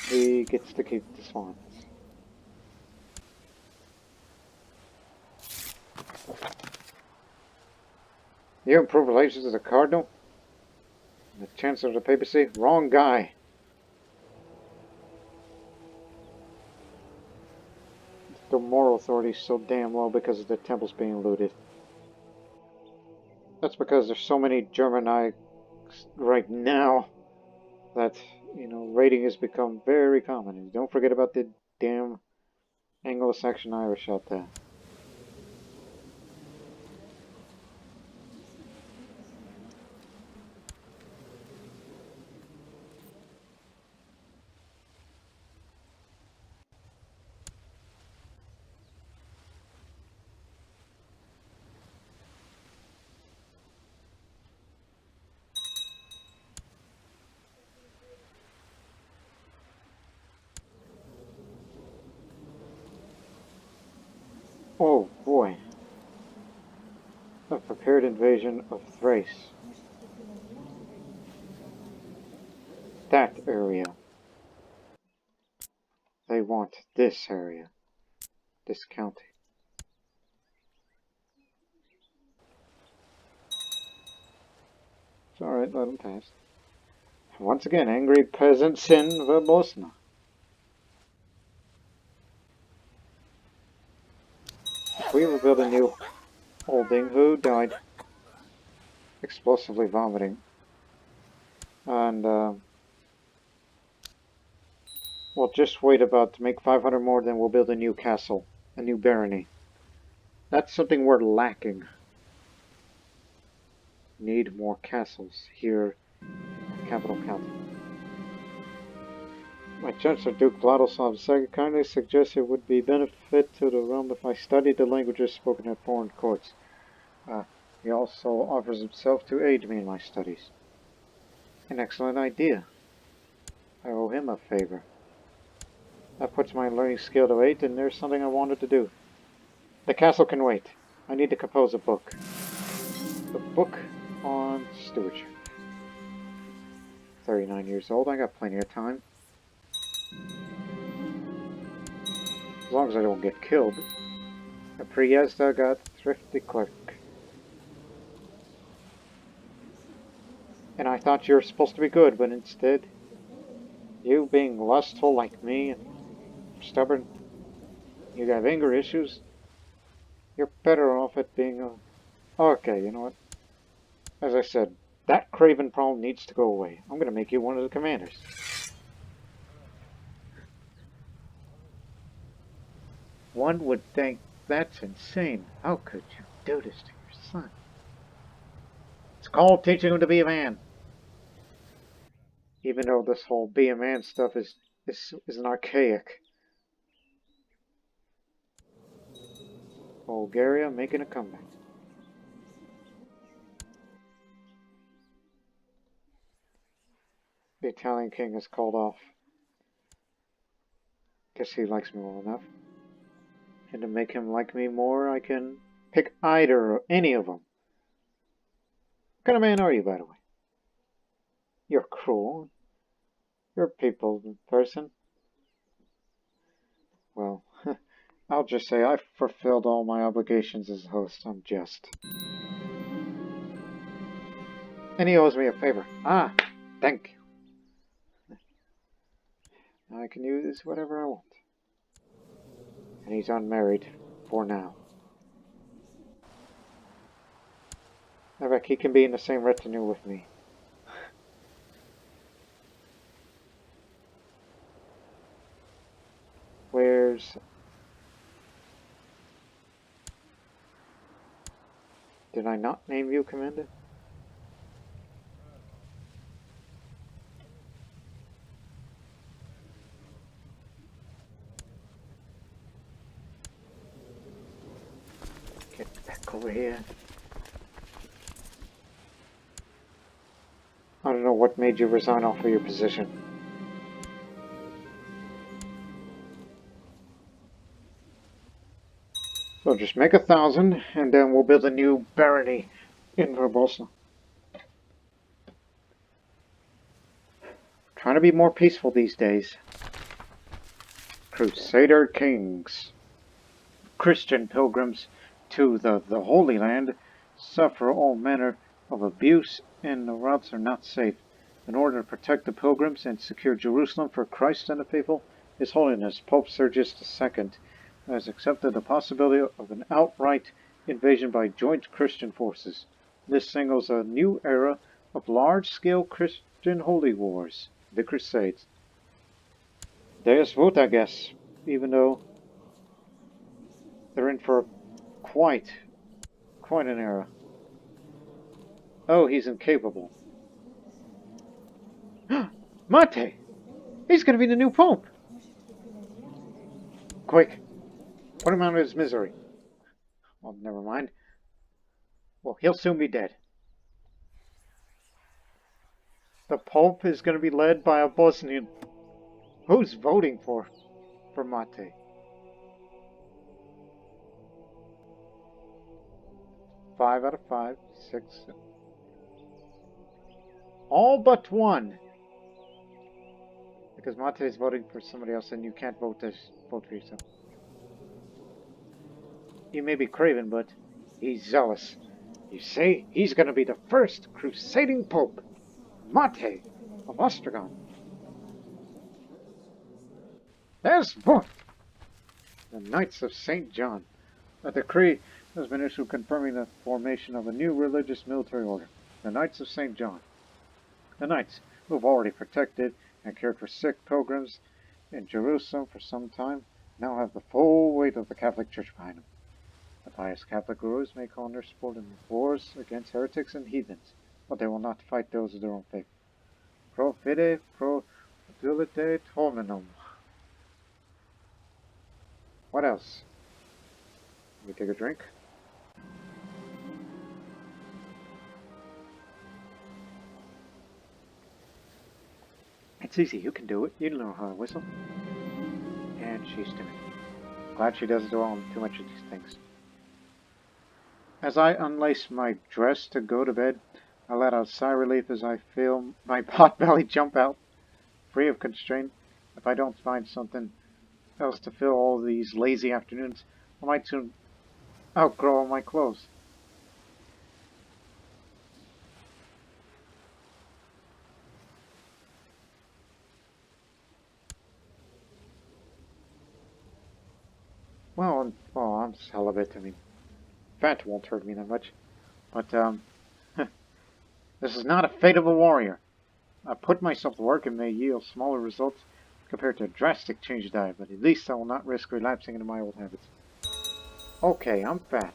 S1: He gets to keep the swans. You improve relations with the cardinal? The chancellor of the papacy? Wrong guy. The moral authority is so damn low because of the temples being looted. That's because there's so many Germanites right now that, you know, raiding has become very common. And don't forget about the damn Anglo-Saxon Irish out there. Oh boy. A prepared invasion of Thrace. That area. They want this area. This county. It's alright, let them pass. Once again, angry peasants in Bosnia. If we ever build a new holding, who died? Explosively vomiting. And, we'll just wait about to make 500 more, then we'll build a new castle. A new barony. That's something we're lacking. Need more castles here in Capital County. My Chancellor Duke Vladislav II kindly suggests it would be benefit to the realm if I studied the languages spoken at foreign courts. He also offers himself to aid me in my studies. An excellent idea. I owe him a favor. That puts my learning scale to 8, and there's something I wanted to do. The castle can wait. I need to compose a book. A book on stewardship. 39 years old, I got plenty of time. As long as I don't get killed. A Priesta got thrifty clerk. And I thought you were supposed to be good, but instead, you being lustful like me and stubborn, you have anger issues, you're better off at being a... Okay, you know what? As I said, that craven problem needs to go away. I'm going to make you one of the commanders. One would think that's insane. How could you do this to your son? It's called teaching him to be a man. Even though this whole be a man stuff is an archaic. Bulgaria making a comeback. The Italian king is called off. Guess he likes me well enough. And to make him like me more, I can pick either or any of them. What kind of man are you, by the way? You're cruel. You're a people person. Well, I'll just say I've fulfilled all my obligations as a host. I'm just. And he owes me a favor. Ah, thank you. Now I can use whatever I want. And he's unmarried for now. I bet he can be in the same retinue with me. Where's... Did I not name you, Commander? Get back over here. I don't know what made you resign off of your position. So just make 1,000, and then we'll build a new barony in Ragusa. Trying to be more peaceful these days. Crusader kings. Christian pilgrims to the Holy Land suffer all manner of abuse, and the routes are not safe. In order to protect the pilgrims and secure Jerusalem for Christ and the people, His Holiness Pope Sergius II has accepted the possibility of an outright invasion by joint Christian forces. This signals a new era of large-scale Christian holy wars, the Crusades. Deus vult, I guess, even though they're in for quite an era. Oh, he's incapable. Mate! He's going to be the new pope! Quick! Put him out of his misery. Well, never mind. Well, he'll soon be dead. The pope is going to be led by a Bosnian. Who's voting for Mate? Five out of 5, 6. All but one. Because Mate is voting for somebody else, and you can't vote for yourself. He may be craven, but he's zealous. You see, he's going to be the first crusading pope, Mate of Ostragon. There's one! The Knights of St. John. A decree has been issued confirming the formation of a new religious military order, the Knights of St. John. The Knights, who have already protected and cared for sick pilgrims in Jerusalem for some time, now have the full weight of the Catholic Church behind them. The pious Catholic rulers may call on their support in wars against heretics and heathens, but they will not fight those of their own faith. Pro fide, pro adulite hominum. What else? Let me take a drink. It's easy, you can do it. You know how to whistle. And she's doing it. Glad she doesn't do too much of these things. As I unlace my dress to go to bed, I let out a sigh of relief as I feel my pot belly jump out, free of constraint. If I don't find something else to fill all these lazy afternoons, I might soon outgrow all my clothes. Well, I'm celibate. I mean, fat won't hurt me that much. But, this is not a fate of a warrior. I put myself to work and may yield smaller results compared to a drastic change of diet, but at least I will not risk relapsing into my old habits. Okay, I'm fat.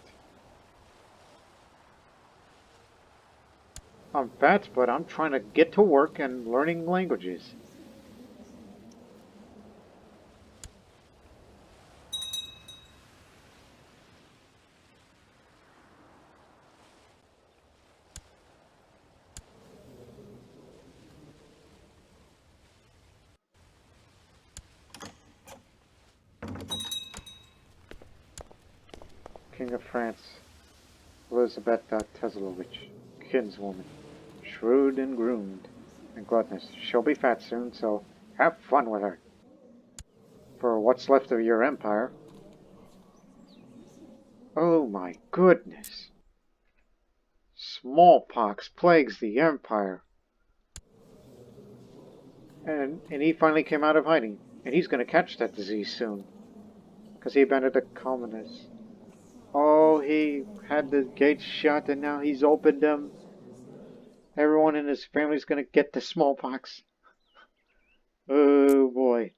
S1: I'm fat, but I'm trying to get to work and learning languages. King of France, Elizabeth Tezalovic, kinswoman, shrewd and groomed, and gluttonous. She'll be fat soon, so have fun with her. For what's left of your empire. Oh my goodness. Smallpox plagues the empire. And he finally came out of hiding. And he's going to catch that disease soon. Because he abandoned the communists. Oh, he had the gates shut and now he's opened them. Everyone in his family's going to get the smallpox. Oh boy.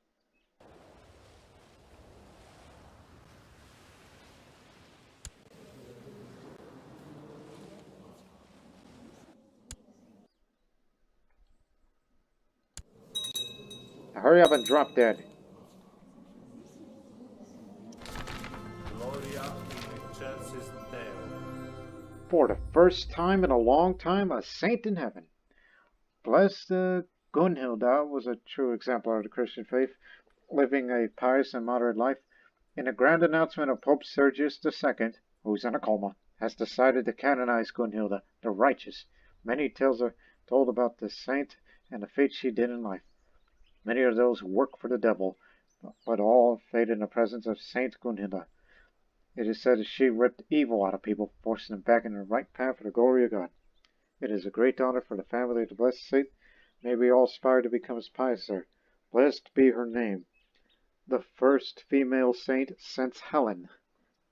S1: Now hurry up and drop dead. For the first time in a long time, a saint in heaven. Blessed Gunhilda was a true exemplar of the Christian faith, living a pious and moderate life. In a grand announcement of Pope Sergius II, who's in a coma, has decided to canonize Gunhilda, the righteous. Many tales are told about this saint and the fate she did in life. Many are those who work for the devil, but all fade in the presence of Saint Gunhilda. It is said that she ripped evil out of people, forcing them back in the right path for the glory of God. It is a great honor for the family of the blessed saint. May we all aspire to become as pious as her. Blessed be her name. The first female saint since Helen.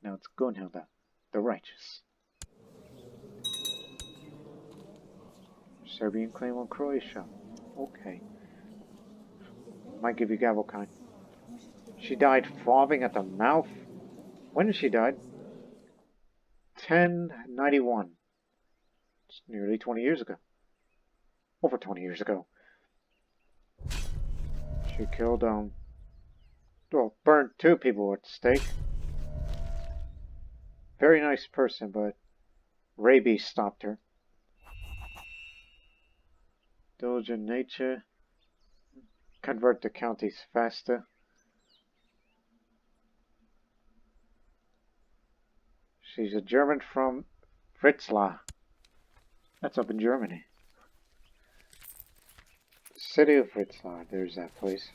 S1: Now it's Gunhilda, the righteous. Serbian claim on Croatia. Okay. Might give you Gavelkind. She died frothing at the mouth. When did she die? 1091. It's nearly 20 years ago. Over 20 years ago. She killed, well, burned 2 people at the stake. Very nice person, but rabies stopped her. Diligent nature. Convert the counties faster. She's a German from Fritzlar. That's up in Germany. City of Fritzlar, there's that place.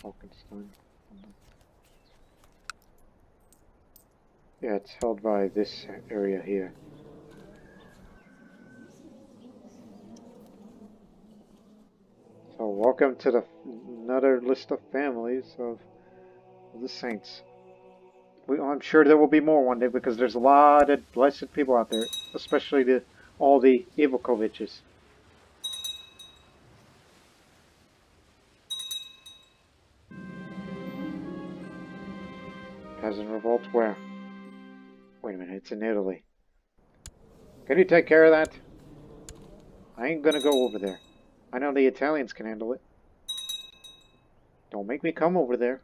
S1: Falkenstein. Yeah, it's held by this area here. So welcome to another list of families of the saints. I'm sure there will be more one day because there's a lot of blessed people out there, especially all the Ivakoviches. Peasant revolt where? Wait a minute, it's in Italy. Can you take care of that? I ain't gonna go over there. I know the Italians can handle it. Don't make me come over there.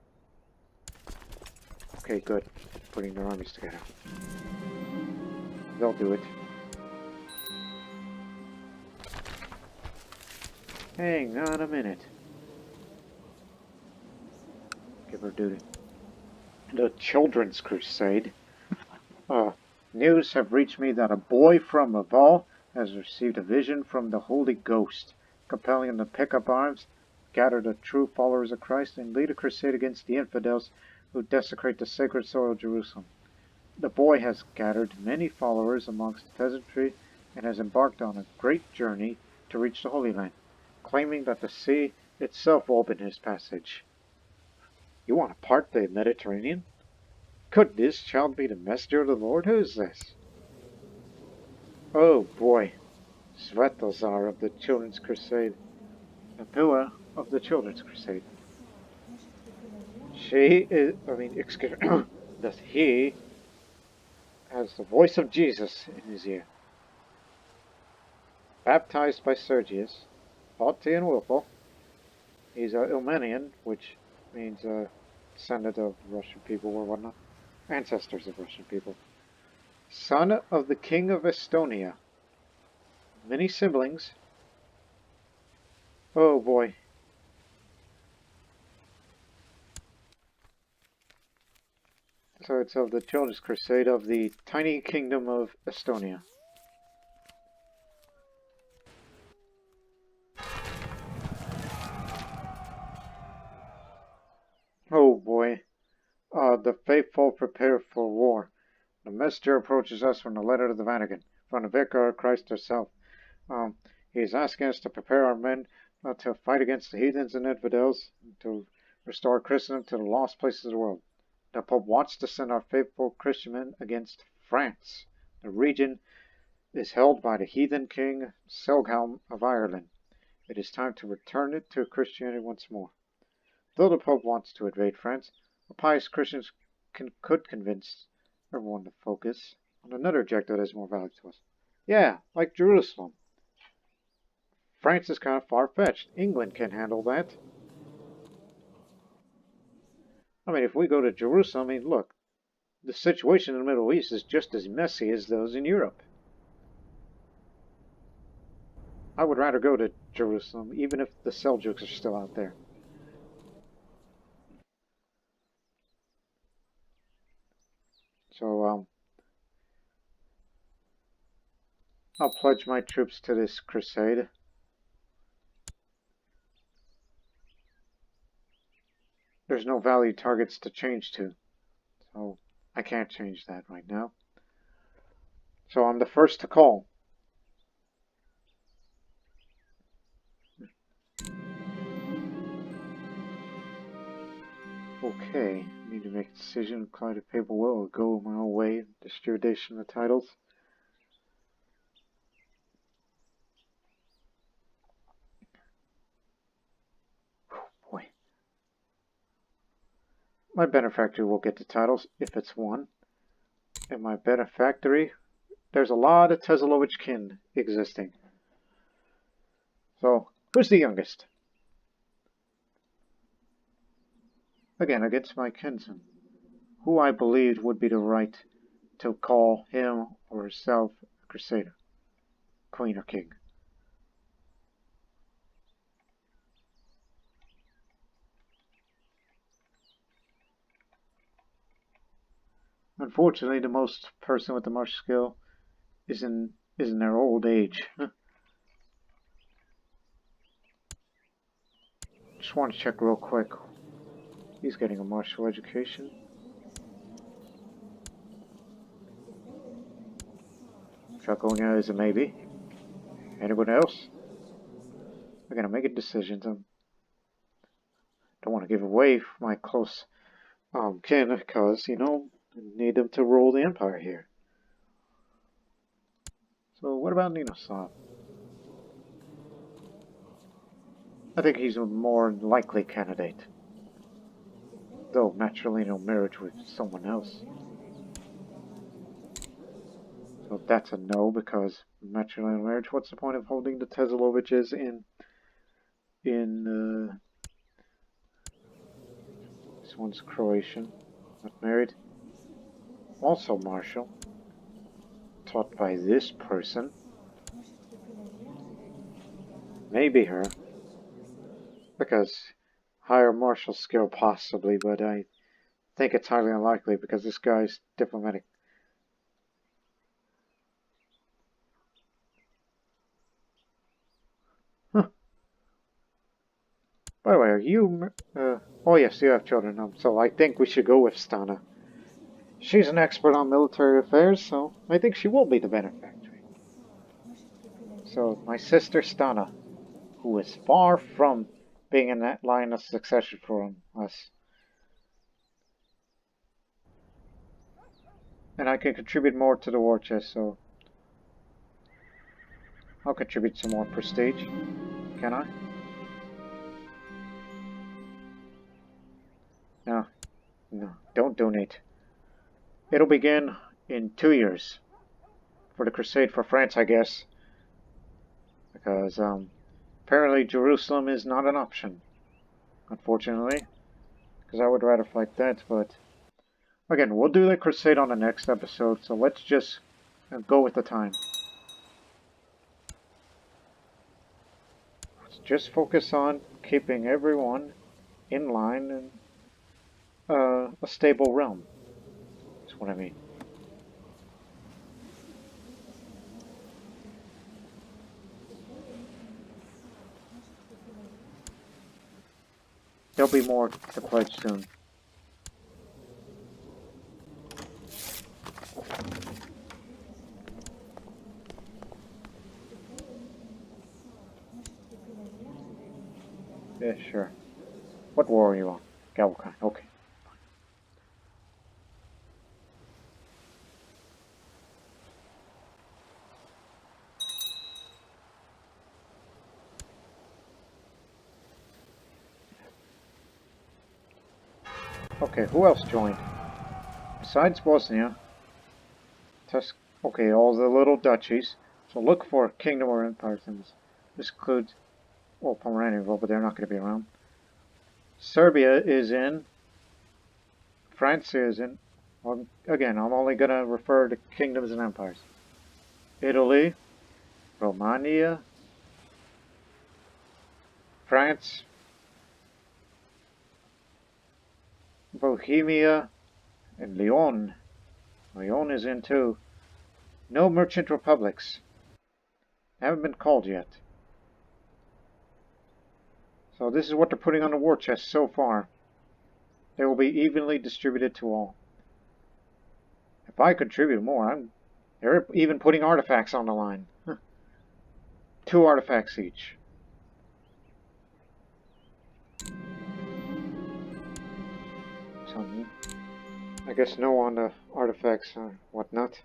S1: Okay, good. Putting their armies together. They'll do it. Hang on a minute. Give her duty. The Children's Crusade. News have reached me that a boy from Aval has received a vision from the Holy Ghost, compelling him to pick up arms, gather the true followers of Christ, and lead a crusade against the infidels who desecrate the sacred soil of Jerusalem. The boy has gathered many followers amongst the peasantry and has embarked on a great journey to reach the Holy Land, claiming that the sea itself will open his passage. You want to part the Mediterranean? Could this child be the messenger of the Lord? Who is this? Oh boy, Svetozar of the Children's Crusade, the pillar of the Children's Crusade. He has the voice of Jesus in his ear. Baptized by Sergius, haughty and willful. He's a Ilmenian, which means descendant of Russian people or whatnot. Ancestors of Russian people. Son of the King of Estonia. Many siblings. Oh boy. The So it's of the Children's Crusade of the tiny kingdom of Estonia. Oh boy. The faithful prepare for war. The messenger approaches us from the letter to the Vatican, from the Vicar of Christ herself. He is asking us to prepare our men to fight against the heathens and infidels, to restore Christendom to the lost places of the world. The Pope wants to send our faithful Christian men against France. The region is held by the heathen king Selghelm of Ireland. It is time to return it to Christianity once more. Though the Pope wants to invade France, the pious Christians could convince everyone to focus on another objective that is more valuable to us. Yeah, like Jerusalem. France is kind of far-fetched. England can handle that. I mean, if we go to Jerusalem, I mean, look, the situation in the Middle East is just as messy as those in Europe. I would rather go to Jerusalem, even if the Seljuks are still out there. So, I'll pledge my troops to this crusade. There's no value targets to change to, so I can't change that right now. So I'm the first to call. Okay, need to make a decision, apply to papal will, or go my own way, distribution of the titles. Oh boy. My benefactor will get the titles, if it's one. And my benefactory, there's a lot of Tezalovic kin existing. So, who's the youngest? Again, against my kinsman, who I believed would be the right to call him or herself a Crusader, Queen or King. Unfortunately, the most person with the most skill is in their old age. Just want to check real quick. He's getting a martial education. Chuckling is a maybe. Anyone else? I'm gonna make a decision. I don't want to give away my close kin because, you know, I need them to rule the empire here. So what about Ninoslav? I think he's a more likely candidate. Though naturally no marriage with someone else. So that's a no, because matrilineal marriage, what's the point of holding the Tezaloviches in this one's Croatian, not married. Also martial, taught by this person. Maybe her, because higher martial skill possibly, but I think it's highly unlikely because this guy's diplomatic. By the way, are you... oh yes, you have children, so I think we should go with Stana. She's an expert on military affairs, so I think she will be the benefactor. So, my sister Stana, who is far from being in that line of succession for us. And I can contribute more to the war chest, so... I'll contribute some more prestige. Can I? No, don't donate. It'll begin in 2 years. For the Crusade for France, I guess. Because, apparently Jerusalem is not an option. Unfortunately. Because I would rather fight that, but... Again, we'll do the Crusade on the next episode, so let's just go with the time. Let's just focus on keeping everyone in line and a stable realm. what I mean. There'll be more to pledge soon. Yeah, sure. What war are you on? Galvacan, okay. Okay, who else joined? Besides Bosnia, okay, all the little duchies. So look for kingdom or empire things. This includes, well, Pomerania, but they're not going to be around. Serbia is in. France is in. Well, again, I'm only going to refer to kingdoms and empires. Italy, Romania, France, Bohemia, and Lyon. Lyon is in too. No merchant republics. Haven't been called yet. So this is what they're putting on the war chest so far. They will be evenly distributed to all. If I contribute more, they're even putting artifacts on the line. 2 artifacts each. So, I guess no on the artifacts or whatnot.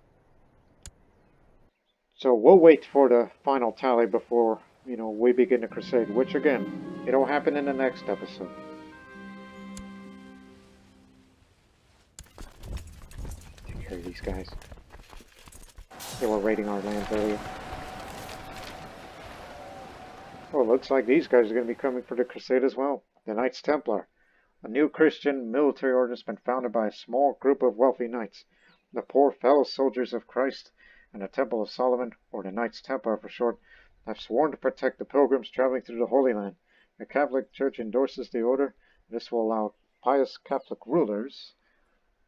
S1: So we'll wait for the final tally before, we begin the crusade, which again, it'll happen in the next episode. Take care of these guys. They were raiding our lands earlier. Oh, looks like these guys are going to be coming for the crusade as well. The Knights Templar. A new Christian military order has been founded by a small group of wealthy knights, the poor fellow soldiers of Christ, and the Temple of Solomon, or the Knights Templar for short, have sworn to protect the pilgrims traveling through the Holy Land. The Catholic Church endorses the order. This will allow pious Catholic rulers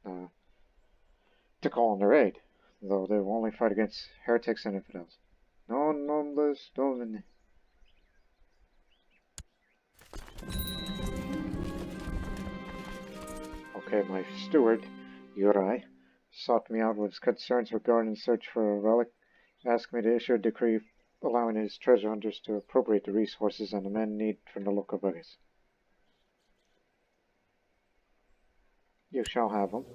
S1: to call on their aid, though they will only fight against heretics and infidels. Non nobles domini. Okay, my steward, Uri, sought me out with his concerns regarding the search for a relic, asked me to issue a decree allowing his treasure hunters to appropriate the resources and the men need from the local villages. You shall have them.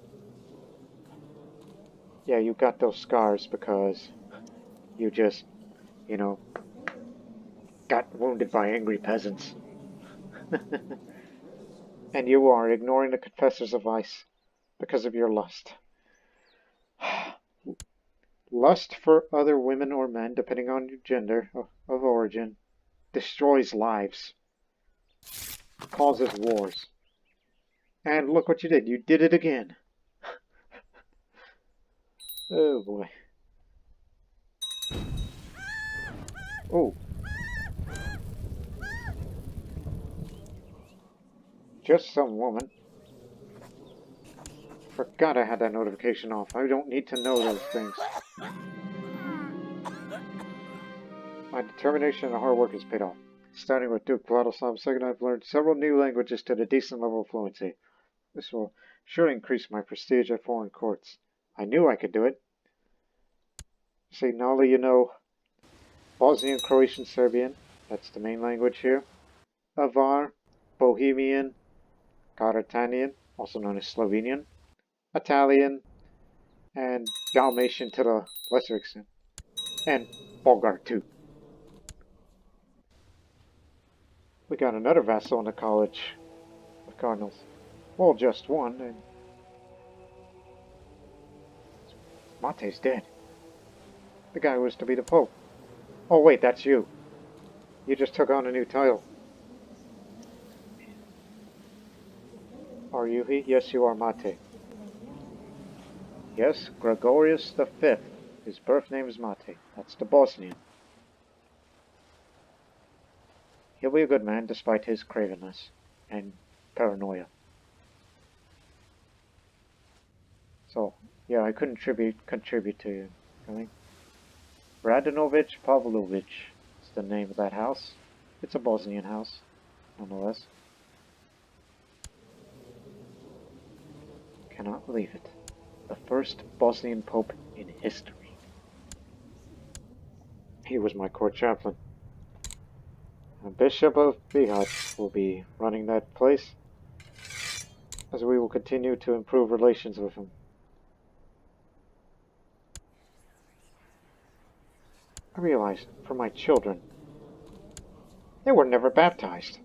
S1: Yeah, you got those scars because you just, got wounded by angry peasants. And you are ignoring the confessors of vice because of your lust. Lust for other women or men, depending on your gender of origin, destroys lives, causes wars. And look what you did. You did it again. Oh boy. Oh. Just some woman. Forgot I had that notification off. I don't need to know those things. My determination and hard work has paid off. Starting with Duke Vladislav II, I've learned several new languages to a decent level of fluency. This will surely increase my prestige at foreign courts. I knew I could do it. See, not only you know Bosnian, Croatian, Serbian, that's the main language here. Avar, Bohemian, Karatanian, also known as Slovenian, Italian, and Dalmatian to the lesser extent, and Bulgar too. We got another vassal in the college of cardinals. Well, just one, and Mate's dead. The guy who was to be the Pope. Oh wait, that's you. You just took on a new title. Are you he? Yes, you are Mate. Yes, Gregorius V. His birth name is Mate. That's the Bosnian. He'll be a good man despite his cravenness and paranoia. So, Yeah, I couldn't contribute to you. I think Radanovic Pavlovic is the name of that house. It's a Bosnian house, nonetheless. Cannot believe it. The first Bosnian Pope in history. He was my court chaplain. The Bishop of Bihać will be running that place, as we will continue to improve relations with him. I realize, for my children, they were never baptized.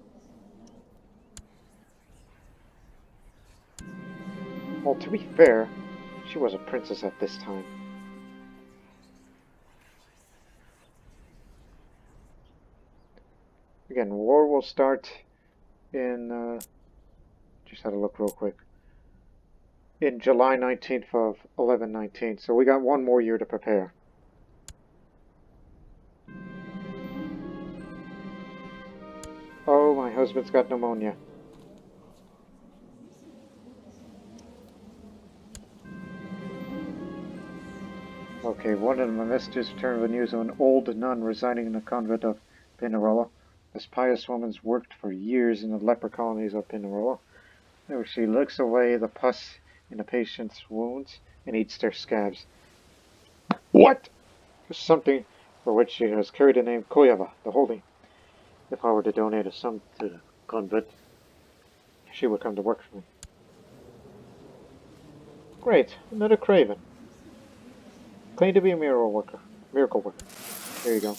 S1: Well, to be fair, she was a princess at this time. Again, war will start in, just had to look real quick, in July 19th of 1119, so we got one more year to prepare. Oh, my husband's got pneumonia. Okay, one of my messages returned with news of an old nun residing in the convent of Pinerolo. This pious woman's worked for years in the leper colonies of Pinerolo. She licks away the pus in the patient's wounds and eats their scabs. What? There's something for which she has carried the name Koyava, the Holy. If I were to donate a sum to the convent, she would come to work for me. Great, another craven. Claim to be a miracle worker. There you go.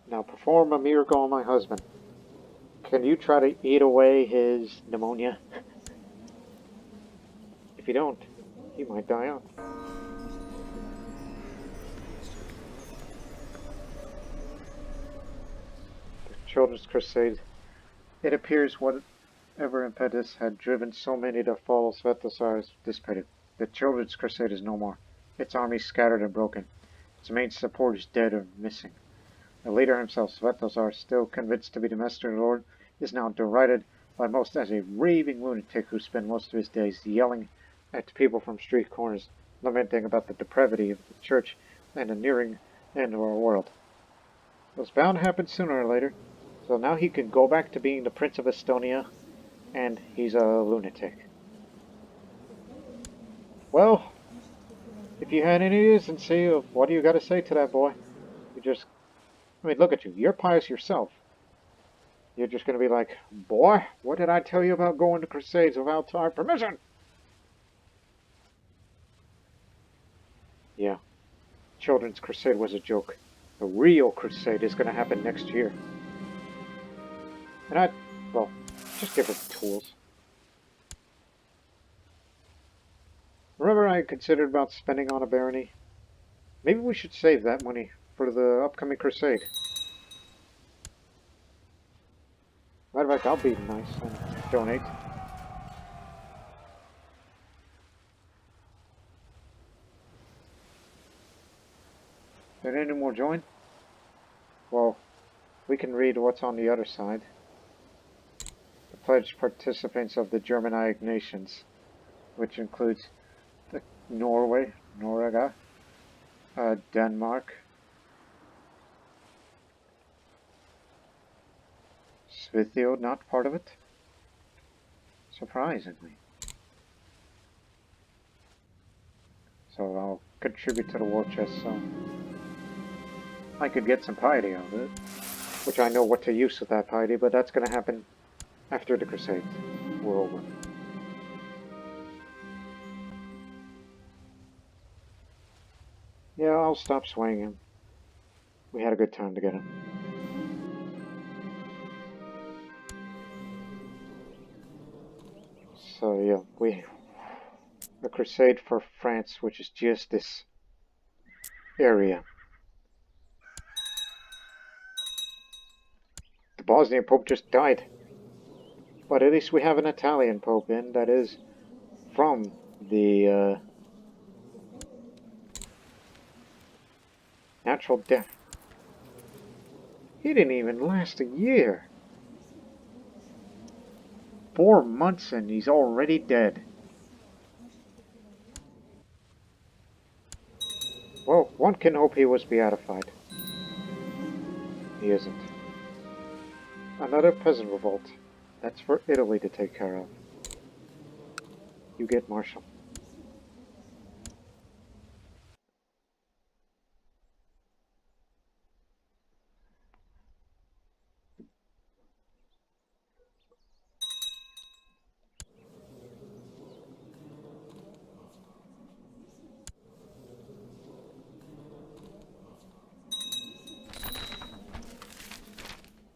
S1: Now perform a miracle on my husband. Can you try to eat away his pneumonia? If you don't, he might die out. The Children's Crusade. It appears whatever impetus had driven so many to follow Svetozar is dissipated. The Children's Crusade is no more. Its army scattered and broken. Its main supporters dead or missing. The leader himself, Svetozar, still convinced to be the Master Lord, is now derided by most as a raving lunatic who spends most of his days yelling at people from street corners, lamenting about the depravity of the church and the nearing end of our world. It was bound to happen sooner or later, so now he can go back to being the Prince of Estonia, and he's a lunatic. Well, if you had any decency, what do you got to say to that boy? Look at you. You're pious yourself. You're just going to be like, boy, what did I tell you about going to Crusades without our permission? Yeah. Children's Crusade was a joke. The real Crusade is going to happen next year. And just give her the tools. Remember I considered about spending on a barony? Maybe we should save that money for the upcoming Crusade. Matter of fact, I'll be nice and donate. Did any more join? Well, we can read what's on the other side. The pledged participants of the Germanic nations, which includes Norway, Norwega, Denmark, Svithio, not part of it, surprisingly. So I'll contribute to the war chest, so I could get some piety out of it, which I know what to use with that piety, but that's going to happen after the Crusades were over. Yeah, I'll stop swaying him. We had a good time together. So yeah, the Crusade for France, which is just this area. The Bosnian Pope just died. But at least we have an Italian Pope in that is from the natural death. He didn't even last a year. 4 months and he's already dead. One can hope he was beatified. He isn't. Another peasant revolt. That's for Italy to take care of. You get Marshal.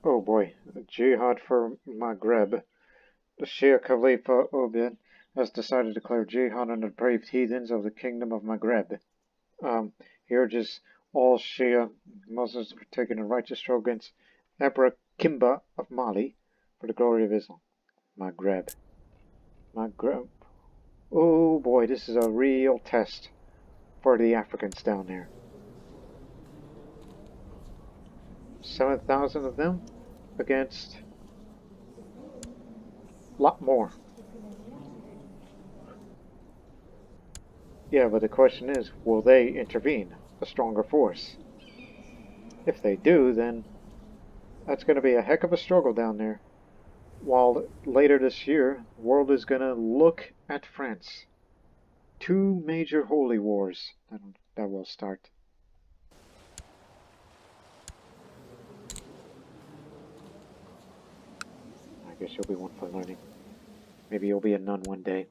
S1: Oh boy, jihad for Maghreb. The Shia Khalifa Ubaid has decided to declare jihad on the depraved heathens of the Kingdom of Maghreb. He urges all Shia Muslims to partake in a righteous struggle against Emperor Kimba of Mali for the glory of Islam. Maghreb. Maghreb. Oh boy, this is a real test for the Africans down there. 7,000 of them against a lot more. Yeah, but the question is, will they intervene? A stronger force? If they do, then that's going to be a heck of a struggle down there. While later this year, the world is going to look at France. 2 major holy wars that will start. I guess you'll be one for learning. Maybe you'll be a nun one day.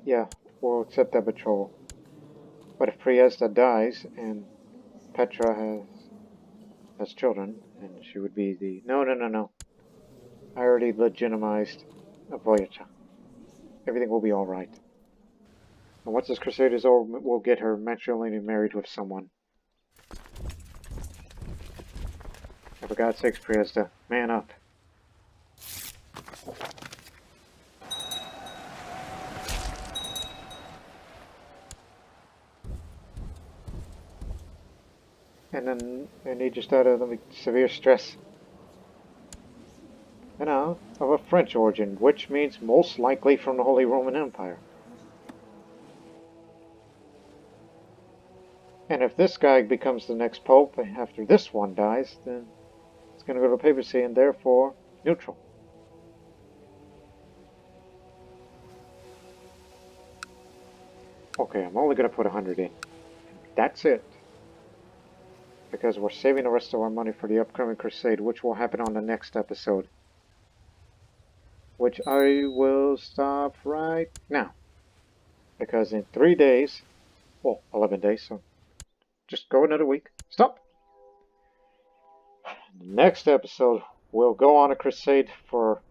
S1: Yeah, we'll accept that betrothal. But if Priesta dies and Petra has children, and she would be the... No. I already legitimized Voyager. Everything will be alright. And once this crusade is over, we'll get her matrimonially married with someone. And for God's sakes, Priesta, man up. And he just out of severe stress. And now, of a French origin, which means most likely from the Holy Roman Empire. And if this guy becomes the next pope after this one dies, then it's going to go to papacy and therefore neutral. Okay, I'm only going to put 100 in. That's it. Because we're saving the rest of our money for the upcoming crusade, which will happen on the next episode. Which I will stop right now. Because in 3 days, well, 11 days, so just go another week. Stop! Next episode, we'll go on a crusade for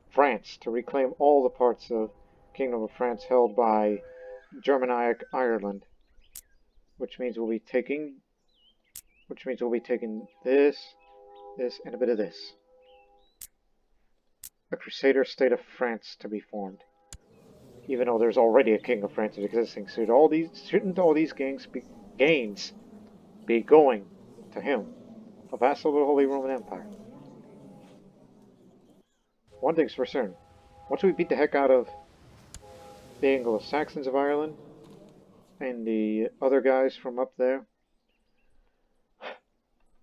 S1: France to reclaim all the parts of Kingdom of France held by Germanic Ireland. Which means we'll be taking this, and a bit of this. A Crusader state of France to be formed. Even though there's already a King of France existing, so shouldn't all these gains be going to him, a vassal of the Holy Roman Empire? One thing's for certain: once we beat the heck out of the Anglo-Saxons of Ireland and the other guys from up there,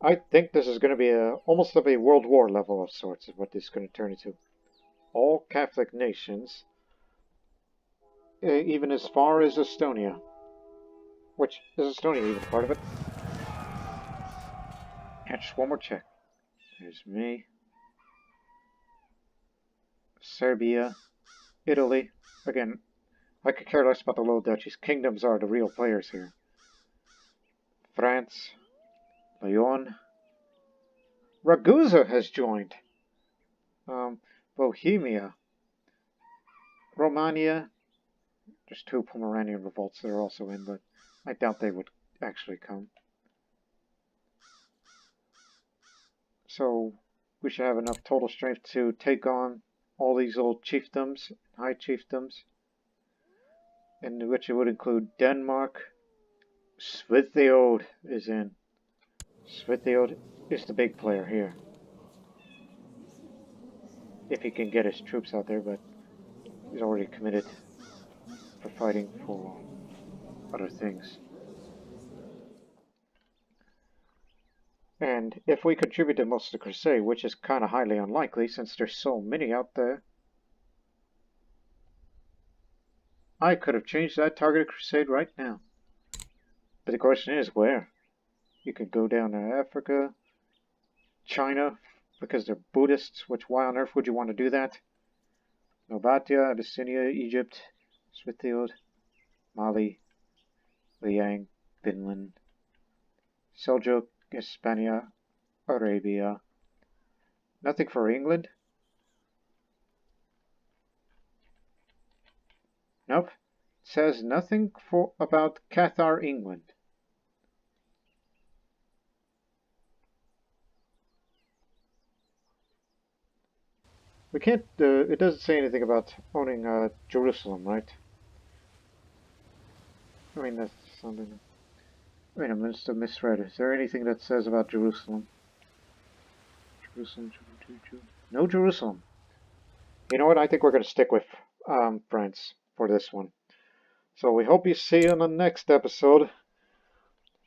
S1: I think this is going to be almost of a World War level of sorts, is what this is going to turn into. All Catholic nations, even as far as Estonia. Which, is Estonia even part of it? And just one more check. There's me. Serbia. Italy. Again, I could care less about the Low Duchies. Kingdoms are the real players here. France. Leon. Ragusa has joined. Bohemia. Romania. There's 2 Pomeranian revolts that are also in, but I doubt they would actually come. So we should have enough total strength to take on all these old chiefdoms, high chiefdoms, in which it would include Denmark. Svithiod is in. Svithiod is the big player here. If he can get his troops out there, but he's already committed for fighting for other things. And if we contribute to most of the Crusade, which is kind of highly unlikely since there's so many out there, I could have changed that targeted Crusade right now. But the question is where? You could go down to Africa, China, because they're Buddhists, which why on earth would you want to do that? Nobatia, Abyssinia, Egypt, Svithiod, Mali, Liang, Finland, Seljuk, Hispania, Arabia. Nothing for England? Nope. It says nothing about Cathar, England. We can't, it doesn't say anything about owning Jerusalem, right? I mean, that's something. Wait, I must have misread. Is there anything that says about Jerusalem? Jerusalem, no Jerusalem. You know what? I think we're going to stick with France for this one. So we hope you see you on the next episode.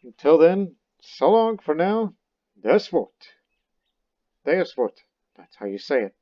S1: Until then, so long for now. That's what. That's how you say it.